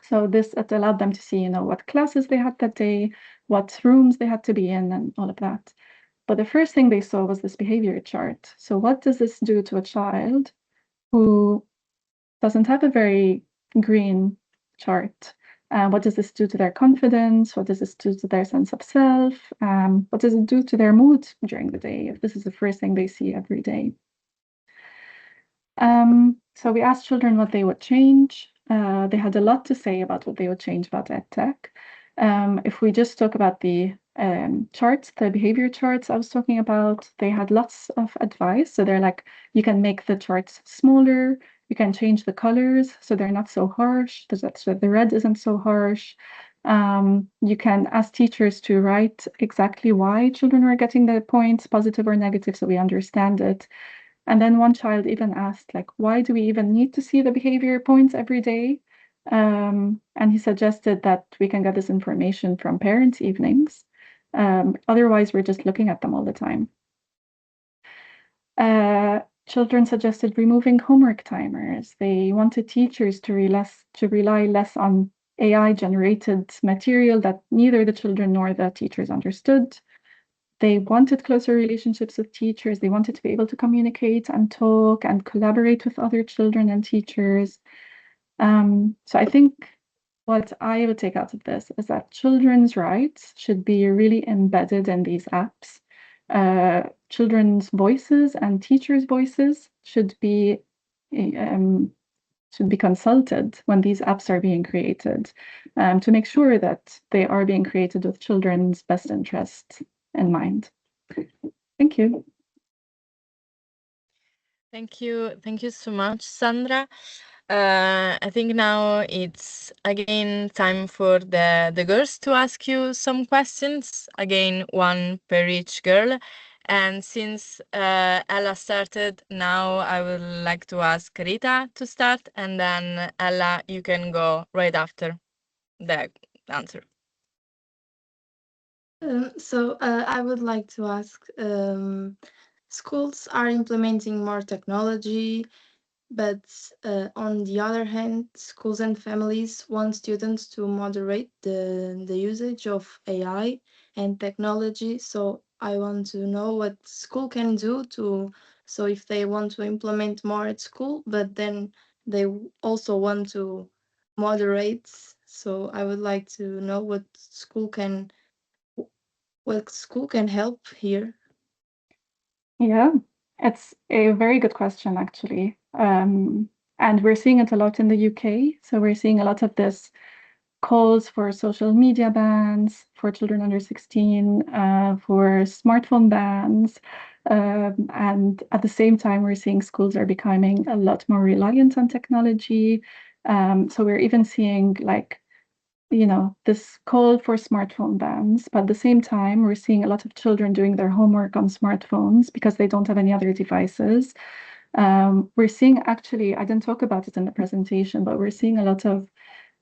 So it allowed them to see, what classes they had that day, what rooms they had to be in, and all of that. But the first thing they saw was this behavior chart. So what does this do to a child who doesn't have a very green chart? What does this do to their confidence? What does this do to their sense of self? What does it do to their mood during the day if this is the first thing they see every day? So we asked children what they would change. They had a lot to say about what they would change about EdTech. If we just talk about the charts, the behavior charts I was talking about, they had lots of advice. So they're like, you can make the charts smaller, you can change the colors so they're not so harsh, so the red isn't so harsh. You can ask teachers to write exactly why children are getting the points, positive or negative, so we understand it. And then one child even asked, why do we even need to see the behavior points every day? And he suggested that we can get this information from parents' evenings. Otherwise, we're just looking at them all the time. Children suggested removing homework timers. They wanted teachers to rely less on AI-generated material that neither the children nor the teachers understood. They wanted closer relationships with teachers. They wanted to be able to communicate and talk and collaborate with other children and teachers. So I think what I would take out of this is that children's rights should be really embedded in these apps. Children's voices and teachers' voices should be consulted when these apps are being created, to make sure that they are being created with children's best interest in mind. Thank you. Thank you so much, Sandra. I think now it's again time for the girls to ask you some questions. Again, one per each girl. And since Ella started, now I would like to ask Rita to start, and then Ella, you can go right after the answer. I would like to ask, schools are implementing more technology, but on the other hand, schools and families want students to moderate the usage of AI and technology. So I want to know what school can do so if they want to implement more at school, but then they also want to moderate. So I would like to know what school can help here. Yeah, it's a very good question, actually. And we're seeing it a lot in the UK. So we're seeing a lot of this calls for social media bans for children under 16, for smartphone bans. And at the same time, we're seeing schools are becoming a lot more reliant on technology. So we're even seeing this call for smartphone bans, but at the same time, we're seeing a lot of children doing their homework on smartphones because they don't have any other devices. We're seeing, actually, I didn't talk about it in the presentation, but we're seeing a lot of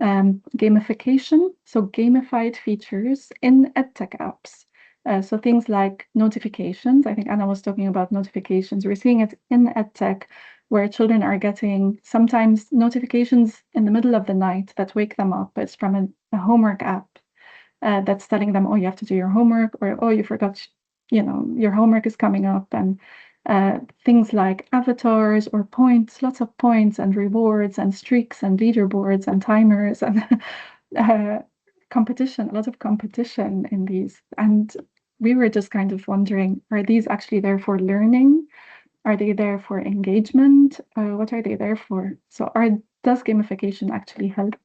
gamification, so gamified features in EdTech apps. So things like notifications. I think Anna was talking about notifications. We're seeing it in EdTech, where children are getting sometimes notifications in the middle of the night that wake them up. It's from a homework app that's telling them, oh, you have to do your homework, or oh, you forgot, your homework is coming up, and things like avatars or points, lots of points and rewards and streaks and leaderboards and timers and competition, a lot of competition in these. And we were just kind of wondering, are these actually there for learning? Are they there for engagement? What are they there for? So does gamification actually help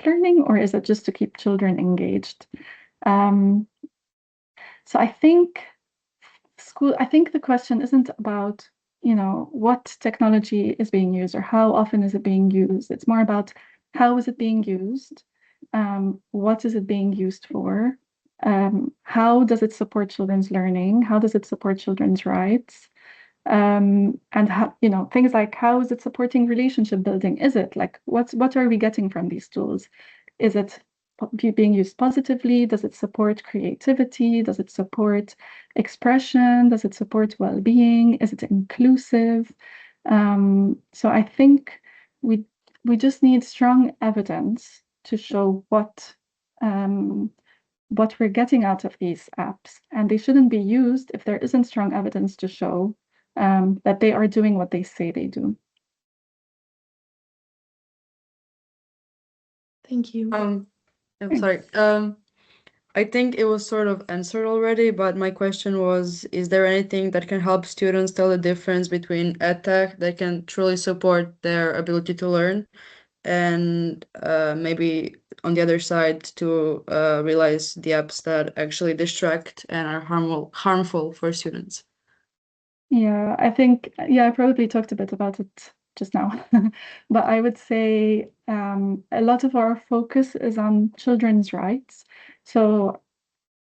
learning, or is it just to keep children engaged? So I think the question isn't about, what technology is being used or how often is it being used. It's more about how is it being used? What is it being used for? How does it support children's learning? How does it support children's rights? And how, things like, how is it supporting relationship building? Is it like, what are we getting from these tools? Is it being used positively? Does it support creativity? Does it support expression? Does it support well-being? Is it inclusive? So I think we just need strong evidence to show what we're getting out of these apps, and they shouldn't be used if there isn't strong evidence to show that they are doing what they say they do. Thank you. I'm sorry. I think it was sort of answered already, but my question was, is there anything that can help students tell the difference between EdTech that can truly support their ability to learn and maybe on the other side to realize the apps that actually distract and are harmful for students? Yeah, I think, I probably talked a bit about it just now, but I would say a lot of our focus is on children's rights. So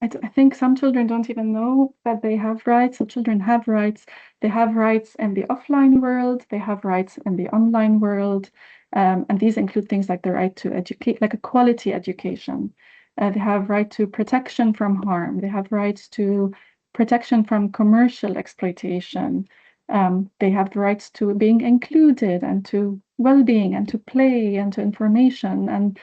I think some children don't even know that they have rights. So children have rights. They have rights in the offline world. They have rights in the online world. And these include things like the right to educate, like a quality education. They have right to protection from harm. They have rights to protection from commercial exploitation. They have the rights to being included and to well-being and to play and to information. And,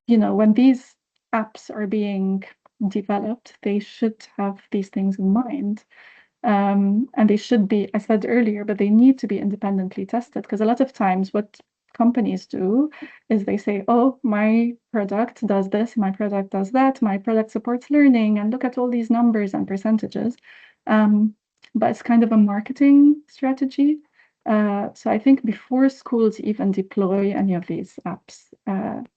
when these apps are being developed, they should have these things in mind. And they should be, I said earlier, but they need to be independently tested, because a lot of times what companies do is they say, oh, my product does this, my product does that, my product supports learning, and look at all these numbers and percentages. But it's kind of a marketing strategy. So I think before schools even deploy any of these apps,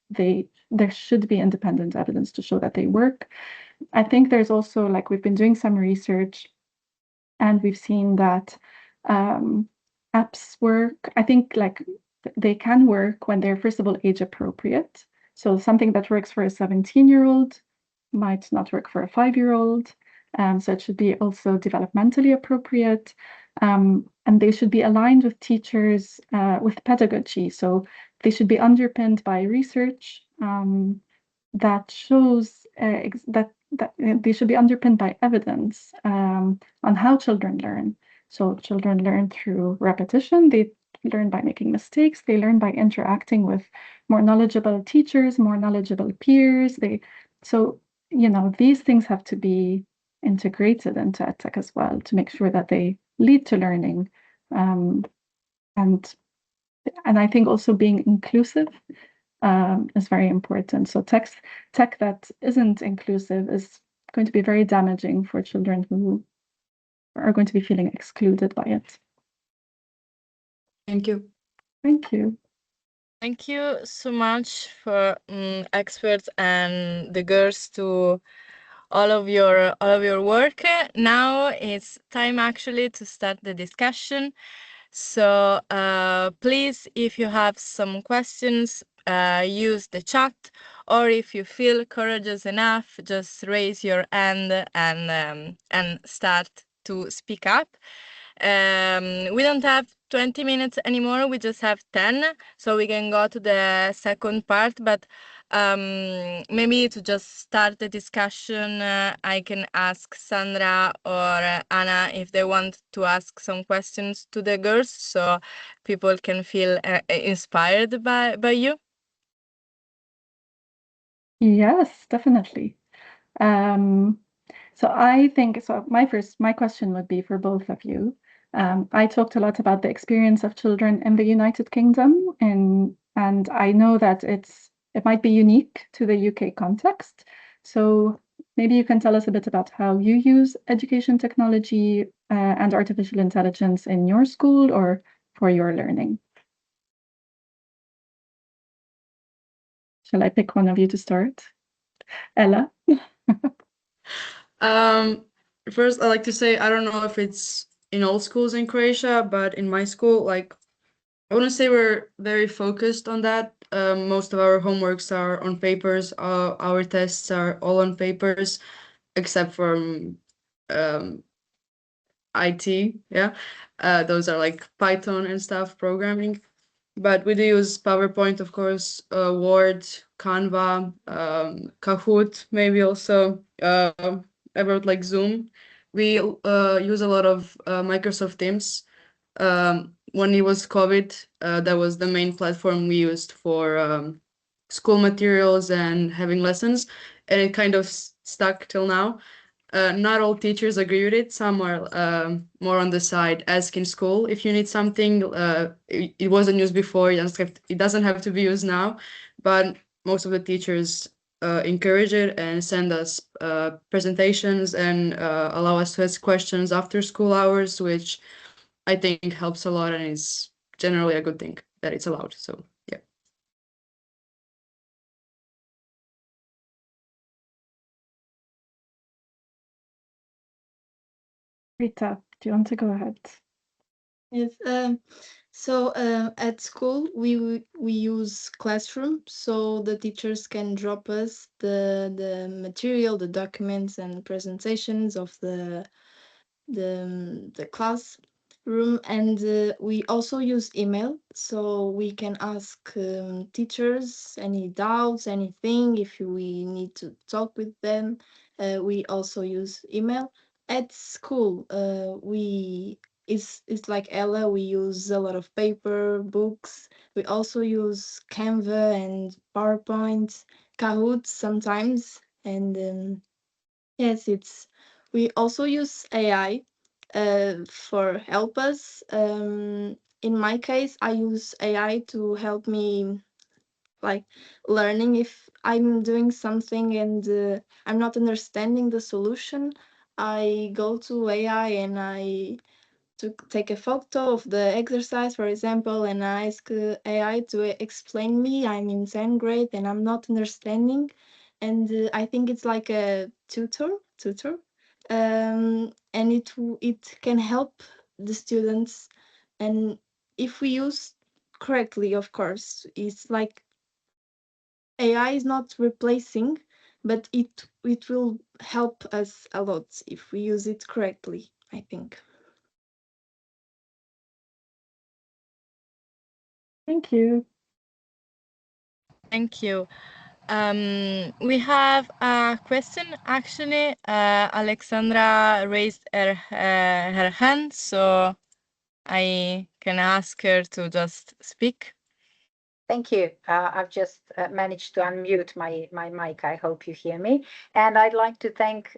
there should be independent evidence to show that they work. I think there's also, like, we've been doing some research and we've seen that apps work. I think like they can work when they're, first of all, age appropriate. So something that works for a 17-year-old might not work for a 5-year-old. So it should be also developmentally appropriate. And they should be aligned with teachers, with pedagogy. So they should be underpinned by research that shows that they should be underpinned by evidence on how children learn. So children learn through repetition, they learn by making mistakes, they learn by interacting with more knowledgeable teachers, more knowledgeable peers. So, these things have to be integrated into EdTech as well to make sure that they lead to learning. And I think also being inclusive is very important. So tech that isn't inclusive is going to be very damaging for children who are going to be feeling excluded by it. Thank you. Thank you. Thank you so much for experts and the girls to all of your work. Now it's time actually to start the discussion. So please, if you have some questions, use the chat, or if you feel courageous enough, just raise your hand and start to speak up. We don't have 20 minutes anymore, we just have 10, so we can go to the second part, but maybe to just start the discussion, I can ask Sandra or Anna if they want to ask some questions to the girls, so people can feel inspired by you. Yes, definitely. So I think, so my question would be for both of you. I talked a lot about the experience of children in the United Kingdom, and I know that it might be unique to the UK context. So maybe you can tell us a bit about how you use education technology and artificial intelligence in your school or for your learning. Shall I pick one of you to start? Ella? First, I like to say, I don't know if it's in all schools in Croatia, but in my school, like, I want to say we're very focused on that. Most of our homeworks are on papers. Our tests are all on papers, except for IT. Yeah, those are like Python and stuff, programming. But we do use PowerPoint, of course, Word, Canva, Kahoot, maybe also. About like Zoom. We use a lot of Microsoft Teams. When it was COVID, that was the main platform we used for school materials and having lessons, and it kind of stuck till now. Not all teachers agree with it. Some are more on the side, ask in school if you need something. It wasn't used before. It doesn't have to be used now, but most of the teachers encourage it and send us presentations and allow us to ask questions after school hours, which I think helps a lot and is generally a good thing that it's allowed. So yeah. Rita, do you want to go ahead? Yes. So at school we use Classroom, so the teachers can drop us the material, the documents and presentations of the classroom, and we also use email, so we can ask teachers any doubts, anything if we need to talk with them. We also use email. At school, it's like Ella, we use a lot of paper, books. We also use Canva and PowerPoint, Kahoot sometimes, and Yes, we also use AI for help us. In my case, I use AI to help me like learning if I'm doing something and I'm not understanding the solution. I go to AI and I to take a photo of the exercise, for example, and I ask AI to explain me. I'm in 10th grade and I'm not understanding, and I think it's like a tutor, and it can help the students, and if we use correctly, of course, it's like AI is not replacing, but it will help us a lot if we use it correctly, I think. Thank you. Thank you. We have a question. Actually, Alexandra raised her hand, so I can ask her to just speak. Thank you. I've just managed to unmute my mic. I hope you hear me. And I'd like to thank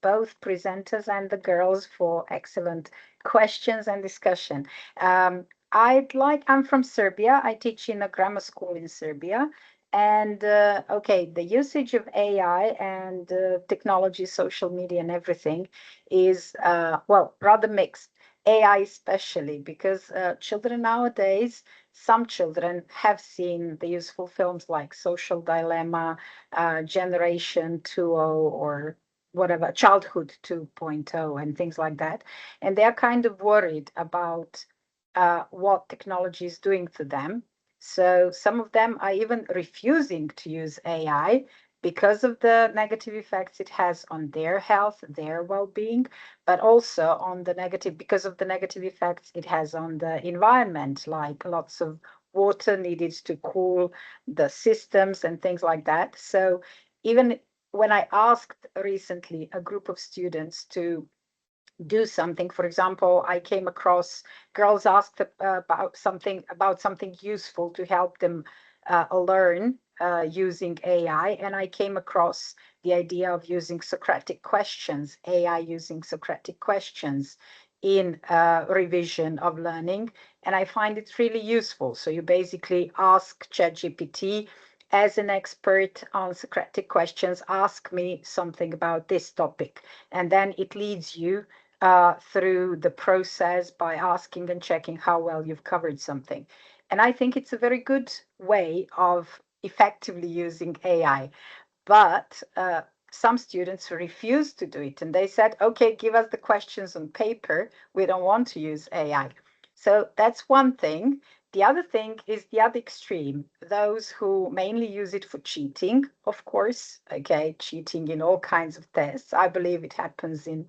both presenters and the girls for excellent questions and discussion. I'm from Serbia. I teach in a grammar school in Serbia. And okay, the usage of AI and technology, social media, and everything is, well, rather mixed. AI especially, because children nowadays, some children have seen the useful films like Social Dilemma, Generation 2.0, or whatever, Childhood 2.0, and things like that. And they're kind of worried about what technology is doing to them. So some of them are even refusing to use AI because of the negative effects it has on their health, their well-being, but also on the negative, because of the negative effects it has on the environment, like lots of water needed to cool the systems and things like that. So even when I asked recently a group of students to do something, for example, I came across girls asked about something useful to help them learn using AI, and I came across the idea of using Socratic questions, AI using Socratic questions in revision of learning, and I find it really useful. So you basically ask ChatGPT, as an expert on Socratic questions, ask me something about this topic, and then it leads you through the process by asking and checking how well you've covered something. And I think it's a very good way of effectively using AI. But some students refused to do it, and they said, okay, give us the questions on paper. We don't want to use AI. So that's one thing. The other thing is the other extreme, those who mainly use it for cheating, of course, okay, cheating in all kinds of tests. I believe it happens in,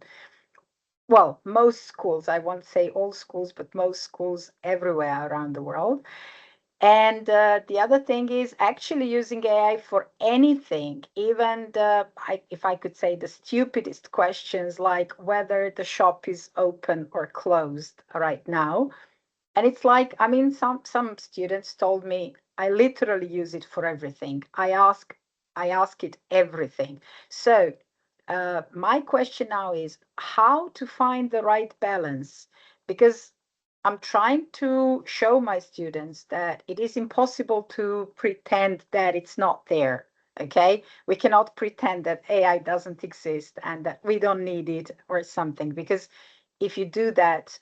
well, most schools. I won't say all schools, but most schools everywhere around the world. And the other thing is actually using AI for anything, even if I could say the stupidest questions, like whether the shop is open or closed right now. And it's like, I mean, some students told me I literally use it for everything. I ask it everything. So my question now is how to find the right balance, because I'm trying to show my students that it is impossible to pretend that it's not there. Okay, we cannot pretend that AI doesn't exist and that we don't need it or something, because if you do that,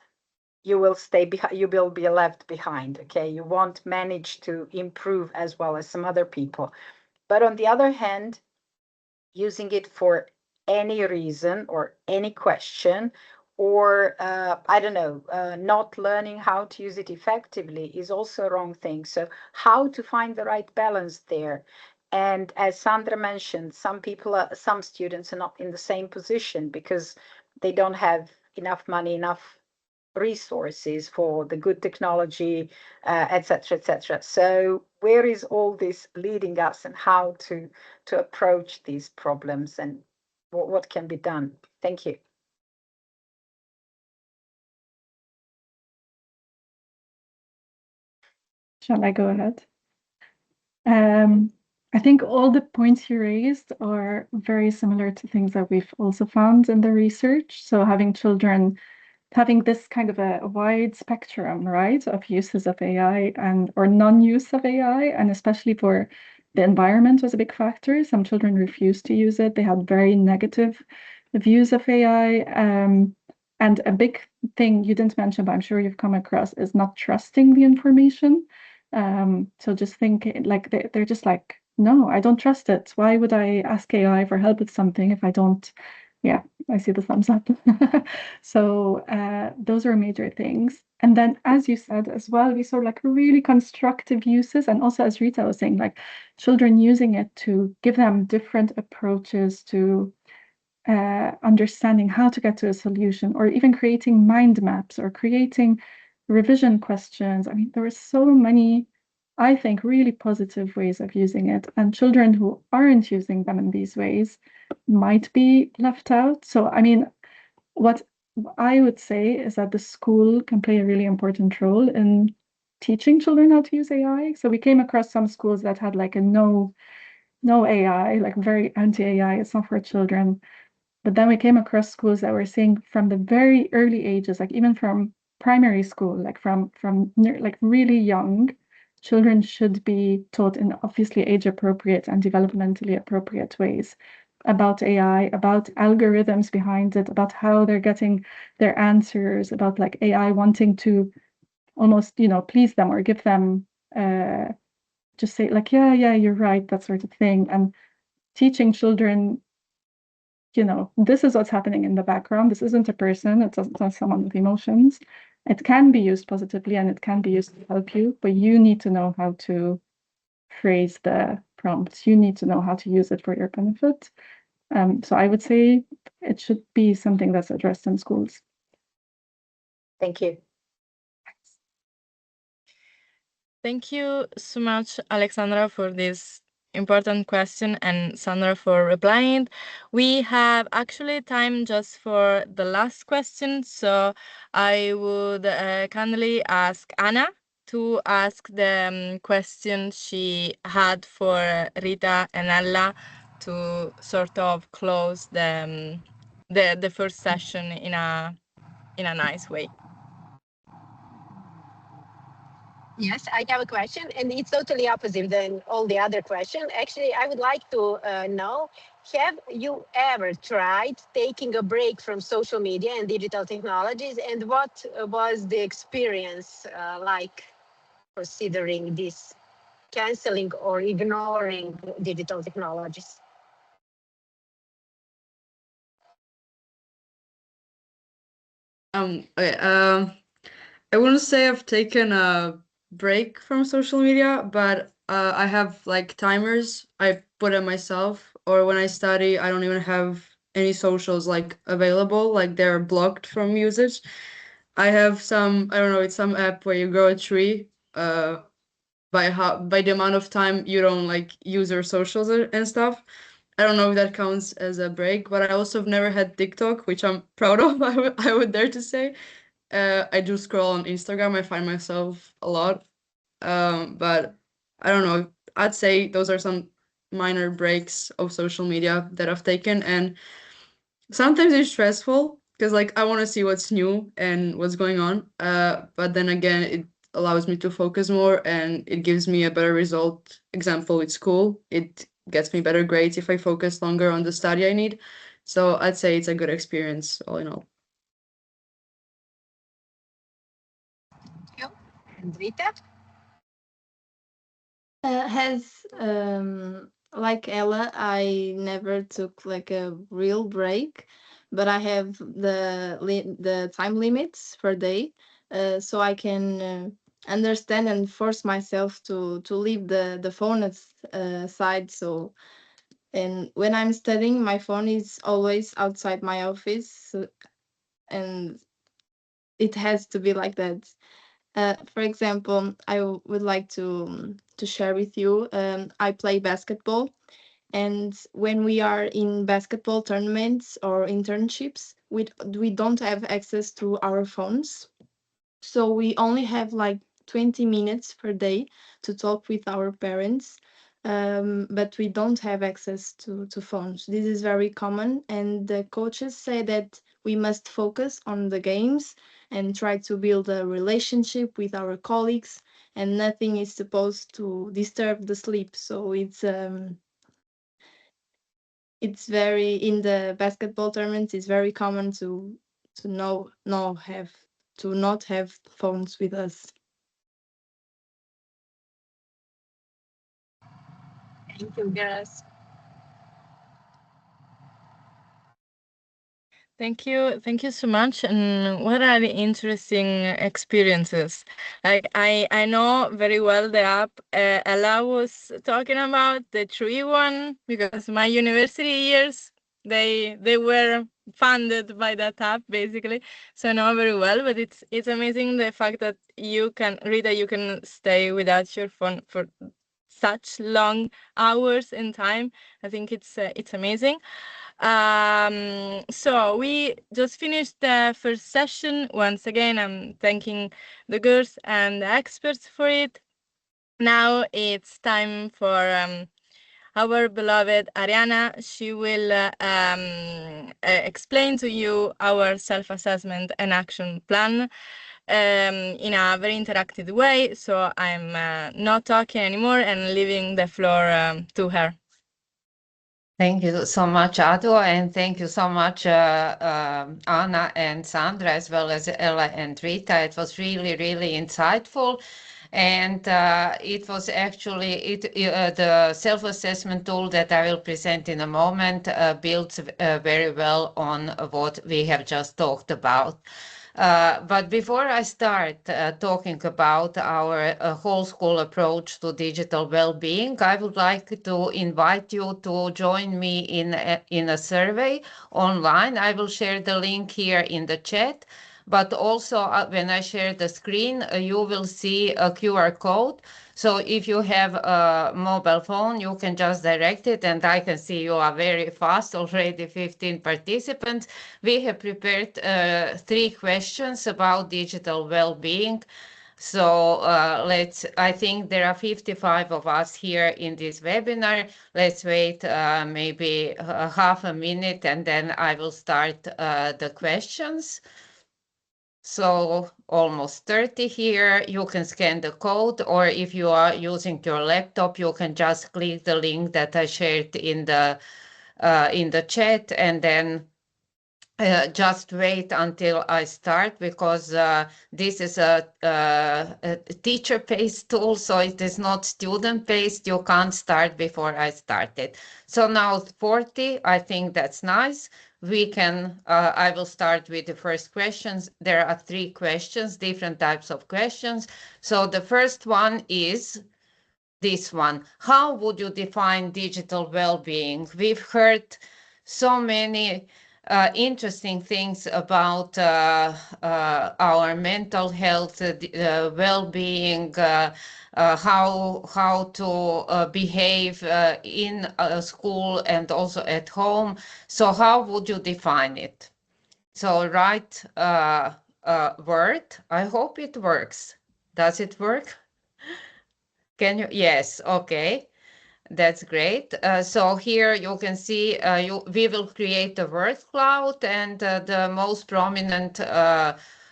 you will stay behind, you will be left behind. Okay, you won't manage to improve as well as some other people. But on the other hand, using it for any reason or any question, or I don't know, not learning how to use it effectively is also a wrong thing. So how to find the right balance there? And as Sandra mentioned, some students are not in the same position because they don't have enough money, enough resources for the good technology, etc., etc. So where is all this leading us, and how to approach these problems, and what can be done? Thank you. Shall I go ahead? I think all the points you raised are very similar to things that we've also found in the research. So having children having this kind of a wide spectrum, right, of uses of AI and or non-use of AI, and especially for the environment was a big factor. Some children refused to use it. They had very negative views of AI. And a big thing you didn't mention, but I'm sure you've come across, is not trusting the information. So just think like they're just like, no, I don't trust it. Why would I ask AI for help with something if I don't? Yeah, I see the thumbs up. So those are major things. And then, as you said as well, we saw like really constructive uses, and also as Rita was saying, like children using it to give them different approaches to understanding how to get to a solution, or even creating mind maps or creating revision questions. I mean, there were so many, I think, really positive ways of using it. And children who aren't using them in these ways might be left out. So, I mean, what I would say is that the school can play a really important role in teaching children how to use AI. So we came across some schools that had like a no AI, like very anti-AI, it's not for children. But then we came across schools that were saying from the very early ages, like even from primary school, like from like really young, children should be taught in obviously age appropriate and developmentally appropriate ways about AI, about algorithms behind it, about how they're getting their answers, about like AI wanting to almost, please them or give them just say like, yeah, you're right, that sort of thing. And teaching children, this is what's happening in the background. This isn't a person, it's not someone with emotions. It can be used positively and it can be used to help you, but you need to know how to phrase the prompts. You need to know how to use it for your benefit. So I would say it should be something that's addressed in schools. Thank you. Thank you so much, Alexandra, for this important question, and Sandra for replying. We have actually time just for the last question, so I would kindly ask Anna to ask the question she had for Rita and Ella to sort of close the first session in a nice way. Yes, I have a question, and it's totally opposite than all the other questions. Actually, I would like to know, have you ever tried taking a break from social media and digital technologies, and what was the experience like considering this canceling or ignoring digital technologies? Okay, I wouldn't say I've taken a break from social media, but I have like timers I put in myself, or when I study, I don't even have any socials like available, like they're blocked from usage. I have some, I don't know, it's some app where you grow a tree, by the amount of time you don't like use your socials and stuff. I don't know if that counts as a break, but I also have never had TikTok, which I'm proud of, I would dare to say. I do scroll on Instagram. I find myself a lot. But I don't know. I'd say those are some minor breaks of social media that I've taken. And sometimes it's stressful because like I want to see what's new and what's going on. But then again, it allows me to focus more and it gives me a better result. Example with school, it gets me better grades if I focus longer on the study I need. So I'd say it's a good experience all in all. And Rita? Has like Ella, I never took like a real break, but I have the time limits per day, so I can understand and force myself to leave the phone aside. So, and when I'm studying, my phone is always outside my office, and it has to be like that. For example, would like to share with you. I play basketball, and when we are in basketball tournaments or internships, we don't have access to our phones, so we only have like 20 minutes per day to talk with our parents. but we don't have access to phones. This is very common, and the coaches say that we must focus on the games and try to build a relationship with our colleagues, and nothing is supposed to disturb the sleep. So it's very, in the basketball tournaments, it's very common to not have phones with us. Thank you, girls. Thank you so much. And what are the interesting experiences? Like I know very well the app Ella was talking about, the tree one, because my university years they were funded by that app basically. So I know very well. But it's amazing the fact that you can, Rita, you can stay without your phone for such long hours in time. I think it's amazing. So we just finished the first session. Once again, I'm thanking the girls and the experts for it. Now it's time for our beloved Ariana. She will explain to you our self-assessment and action plan in a very interactive way. So I'm not talking anymore and leaving the floor to her. Thank you so much, Ado, and thank you so much, Anna and Sandra, as well as Ella and Rita. It was really, really insightful. And it was actually the self-assessment tool that I will present in a moment builds very well on what we have just talked about. But before I start talking about our whole school approach to digital well-being, I would like to invite you to join me in a survey online. I will share the link here in the chat. But also when I share the screen, you will see a QR code. So if you have a mobile phone, you can just direct it, and I can see you are very fast already, 15 participants. We have prepared 3 questions about digital well-being. So I think there are 55 of us here in this webinar. Let's wait maybe half a minute, and then I will start the questions. So almost 30 here. You can scan the code, or if you are using your laptop, you can just click the link that I shared in the chat, and then just wait until I start, because this is a teacher-based tool, so it is not student-based. You can't start before I started. So now 40, I think that's nice. We can, I will start with the first questions. There are 3 questions, different types of questions. So the first one is this one. How would you define digital well-being? We've heard so many interesting things about our mental health, well-being, how to behave in school and also at home. So how would you define it? So write a word. I hope it works. Does it work? Can you? Yes. Okay. That's great. So here you can see we will create a word cloud, and the most prominent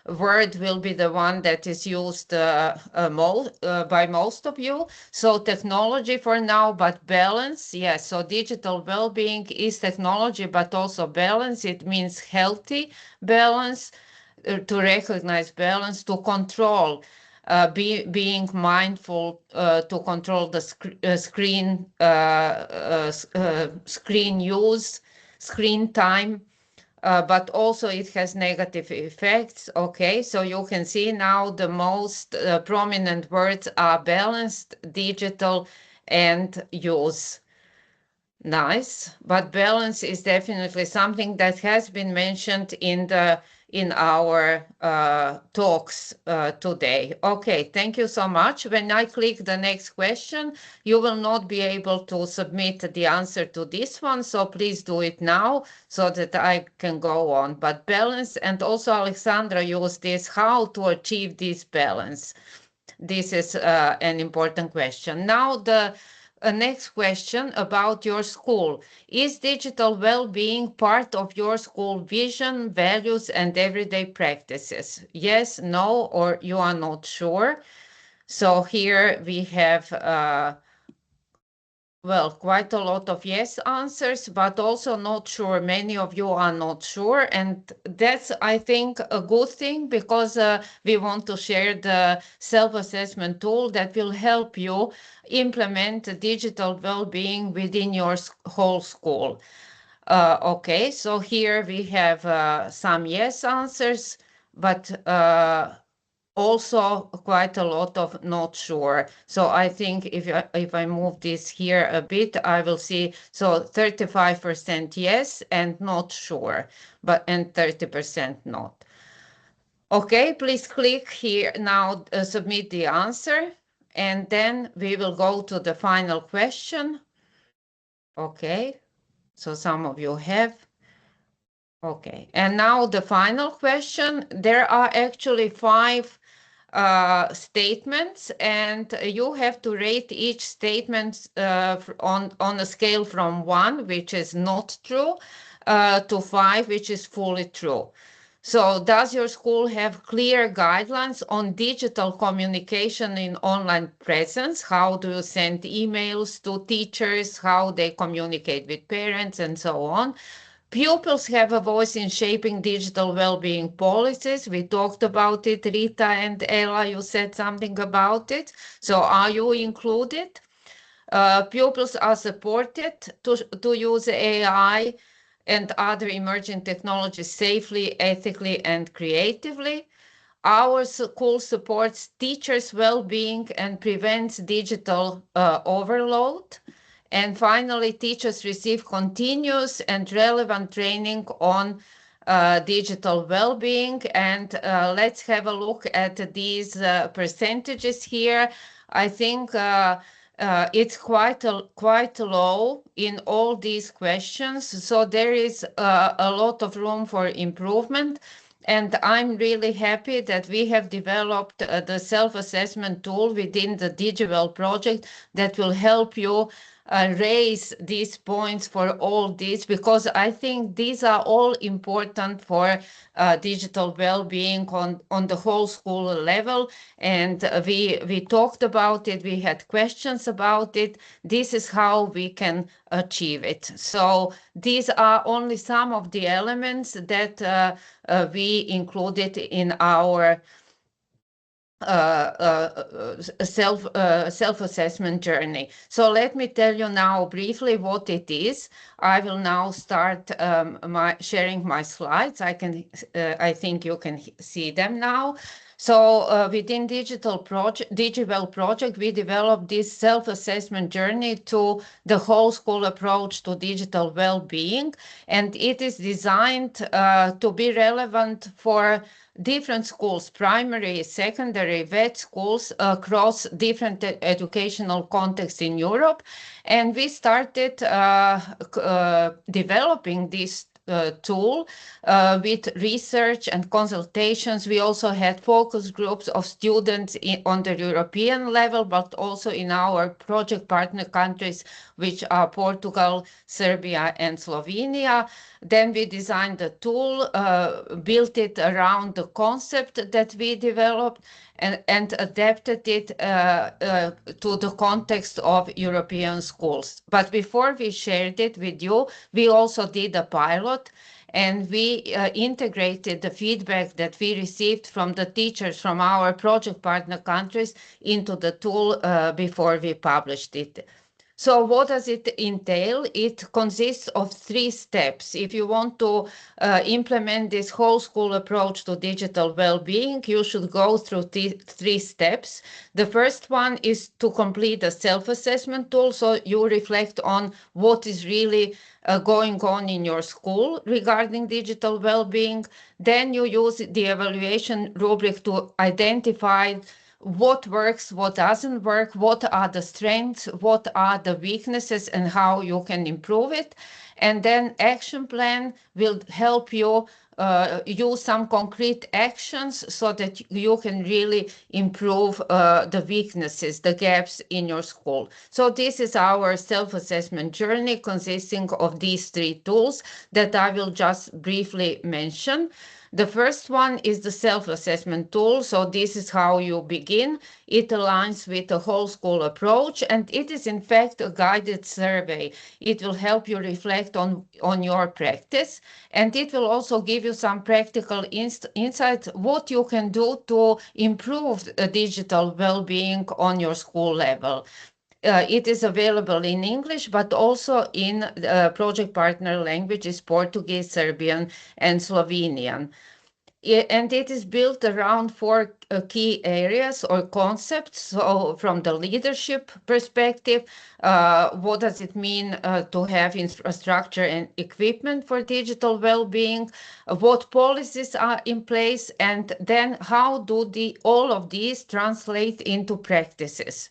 word will be the one that is used by most of you. So technology for now, but balance. Yes, so digital well-being is technology, but also balance. It means healthy balance, to recognize balance, to control. Being mindful to control the screen use, screen time, but also it has negative effects. Okay, so you can see now the most prominent words are balanced, digital, and use. Nice, but balance is definitely something that has been mentioned in our talks today. Okay, thank you so much. When I click the next question, you will not be able to submit the answer to this one, so please do it now so that I can go on. But balance, and also Alexandra used this, how to achieve this balance. This is an important question. Now next question about your school. Is digital well-being part of your school vision, values, and everyday practices? Yes, no, or you are not sure? So here we have well, quite a lot of yes answers, but also not sure. Many of you are not sure. And that's, I think, a good thing, because we want to share the self-assessment tool that will help you implement digital well-being within your whole school. Okay, so here we have some yes answers, but also quite a lot of not sure. So I think if I move this here a bit, I will see, so 35% yes and not sure, and 30% not. Okay, please click here now, submit the answer, and then we will go to the final question. Okay, so some of you have. Okay, and now the final question. There are actually 5 statements, and you have to rate each statement on a scale from 1, which is not true, to 5, which is fully true. So does your school have clear guidelines on digital communication in online presence? How do you send emails to teachers? How they communicate with parents and so on? Pupils have a voice in shaping digital well-being policies. We talked about it. Rita and Ella, you said something about it. So are you included? Pupils are supported to use AI and other emerging technologies safely, ethically, and creatively. Our school supports teachers' well-being and prevents digital overload. And finally, teachers receive continuous and relevant training on digital well-being. And let's have a look at these percentages here. I think it's quite low in all these questions. So there is a lot of room for improvement. And I'm really happy that we have developed the self-assessment tool within the Digi.well project that will help you raise these points for all this, because I think these are all important for digital well-being on the whole school level. And we talked about it, we had questions about it. This is how we can achieve it. So these are only some of the elements that we included in our self-assessment journey. So let me tell you now briefly what it is. I will now start sharing my slides. I think you can see them now. So within Digi.well project, we developed this self-assessment journey to the whole school approach to digital well-being, and it is designed to be relevant for different schools, primary, secondary, vet schools across different educational contexts in Europe. And we started developing this tool with research and consultations. We also had focus groups of students on the European level, but also in our project partner countries, which are Portugal, Serbia, and Slovenia. Then we designed the tool, built it around the concept that we developed, and adapted it to the context of European schools. But before we shared it with you, we also did a pilot, and we integrated the feedback that we received from the teachers from our project partner countries into the tool before we published it. So what does it entail? It consists of 3 steps. If you want to implement this whole school approach to digital well-being, you should go through 3 steps. The first one is to complete a self-assessment tool, so you reflect on what is really going on in your school regarding digital well-being. Then you use the evaluation rubric to identify what works, what doesn't work, what are the strengths, what are the weaknesses, and how you can improve it. And then action plan will help you use some concrete actions so that you can really improve the weaknesses, the gaps in your school. So this is our self-assessment journey consisting of these 3 tools that I will just briefly mention. The first one is the self-assessment tool. So this is how you begin. It aligns with the whole school approach, and it is in fact a guided survey. It will help you reflect on your practice, and it will also give you some practical insights what you can do to improve digital well-being on your school level. It is available in English, but also in project partner languages, Portuguese, Serbian, and Slovenian. And it is built around 4 key areas or concepts. So from the leadership perspective, what does it mean to have infrastructure and equipment for digital well-being? What policies are in place? And then how do all of these translate into practices?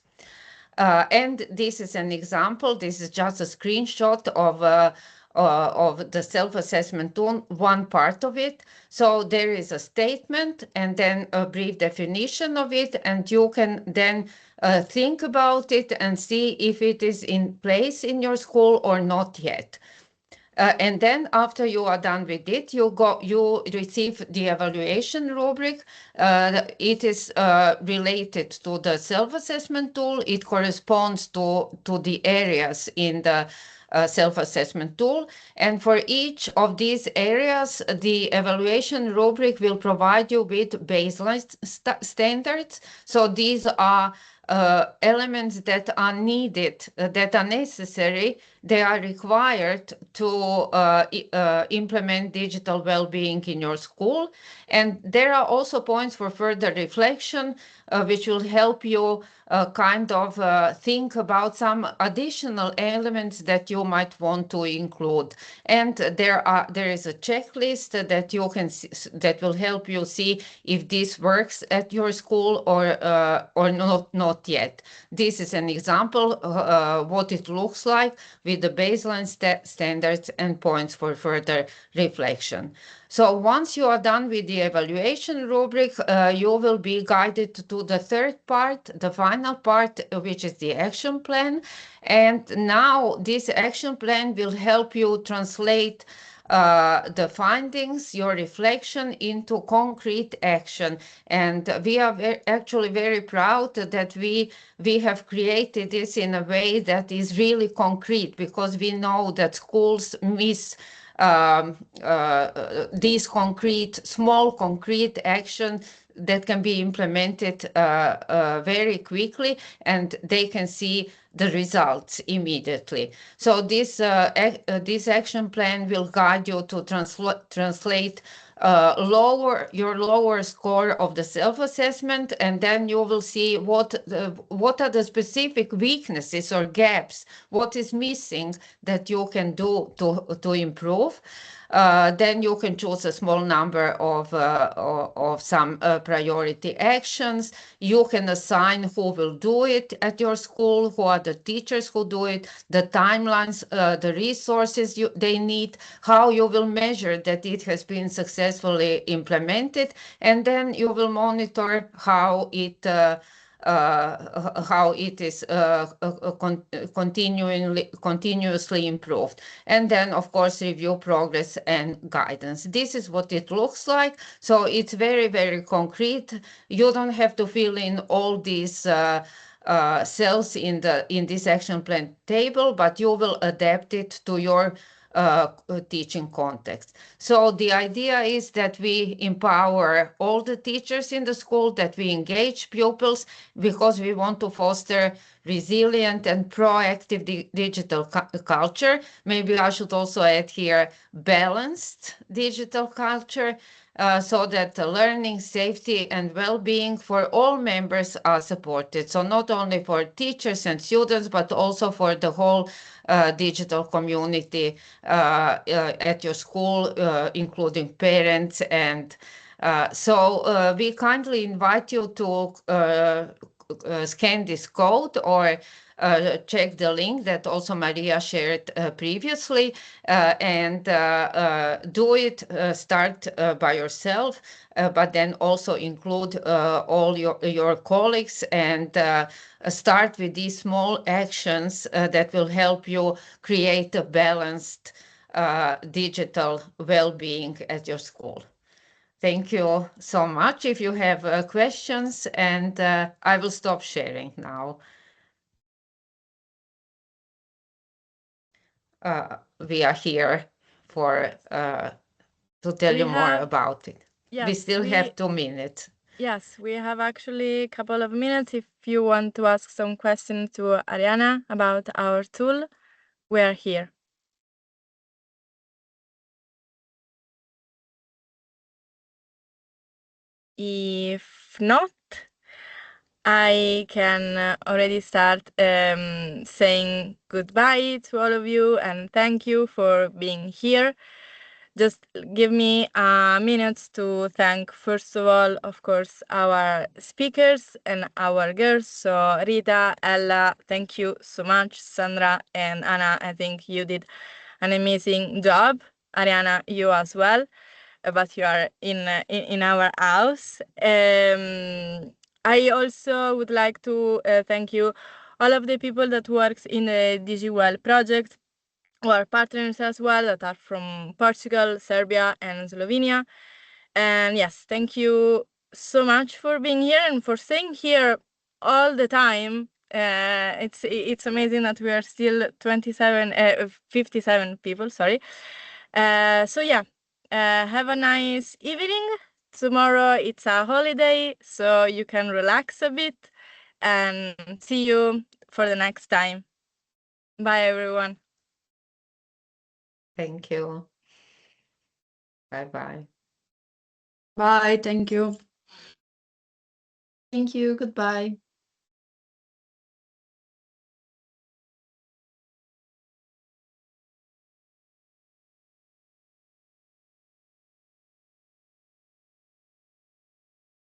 And this is an example. This is just a screenshot of the self-assessment tool, one part of it. So there is a statement and then a brief definition of it, and you can then think about it and see if it is in place in your school or not yet. And then after you are done with it, you receive the evaluation rubric. It is related to the self-assessment tool. It corresponds to the areas in the self-assessment tool. And for each of these areas, the evaluation rubric will provide you with baseline standards. So these are elements that are needed, that are necessary, they are required to implement digital well-being in your school. And there are also points for further reflection, which will help you think about some additional elements that you might want to include. And there is a checklist that you can see, that will help you see if this works at your school or not yet. This is an example what it looks like with the baseline standards and points for further reflection. So once you are done with the evaluation rubric, you will be guided to the third part, the final part, which is the action plan. And now this action plan will help you translate the findings, your reflection into concrete action. And we are actually very proud that we have created this in a way that is really concrete, because we know that schools miss these small concrete actions that can be implemented very quickly, and they can see the results immediately. So this action plan will guide you to translate your lower score of the self-assessment, and then you will see what are the specific weaknesses or gaps, what is missing that you can do to improve. Then you can choose a small number of some priority actions. You can assign who will do it at your school, who are the teachers who do it, the timelines, the resources they need, how you will measure that it has been successfully implemented, and then you will monitor how it is continuously improved, and then of course review progress and guidance. This is what it looks like. So it's very, very concrete. You don't have to fill in all these cells in this action plan table, but you will adapt it to your teaching context. So the idea is that we empower all the teachers in the school, that we engage pupils, because we want to foster resilient and proactive digital culture. Maybe I should also add here balanced digital culture, so that the learning, safety, and well-being for all members are supported. So not only for teachers and students, but also for the whole digital community at your school, including parents. And so we kindly invite you to scan this code or check the link that also Maria shared previously, and do it, start by yourself, but then also include all your colleagues, and start with these small actions that will help you create a balanced digital well-being at your school. Thank you so much. If you have questions, and I will stop sharing now. We are here for to tell you more about it. Yes, we still have 2 minutes. Yes, we have actually a couple of minutes. If you want to ask some questions to Ariana about our tool, we are here. If not, I can already start saying goodbye to all of you and thank you for being here. Just give me a minute to thank, first of all, of course, our speakers and our girls. So Rita, Ella, thank you so much. Sandra and Anna, I think you did an amazing job. Ariana, you as well, but you are in our house. I also would like to thank you, all of the people that works in the Digi.well project, our partners as well that are from Portugal, Serbia, and Slovenia. And yes, thank you so much for being here and for staying here all the time. It's amazing that we are still 57 people, sorry. So yeah, have a nice evening. Tomorrow it's a holiday, so you can relax a bit, and see you for the next time. Bye, everyone. Thank you. Bye-bye. Bye. Thank you. Thank you. Goodbye.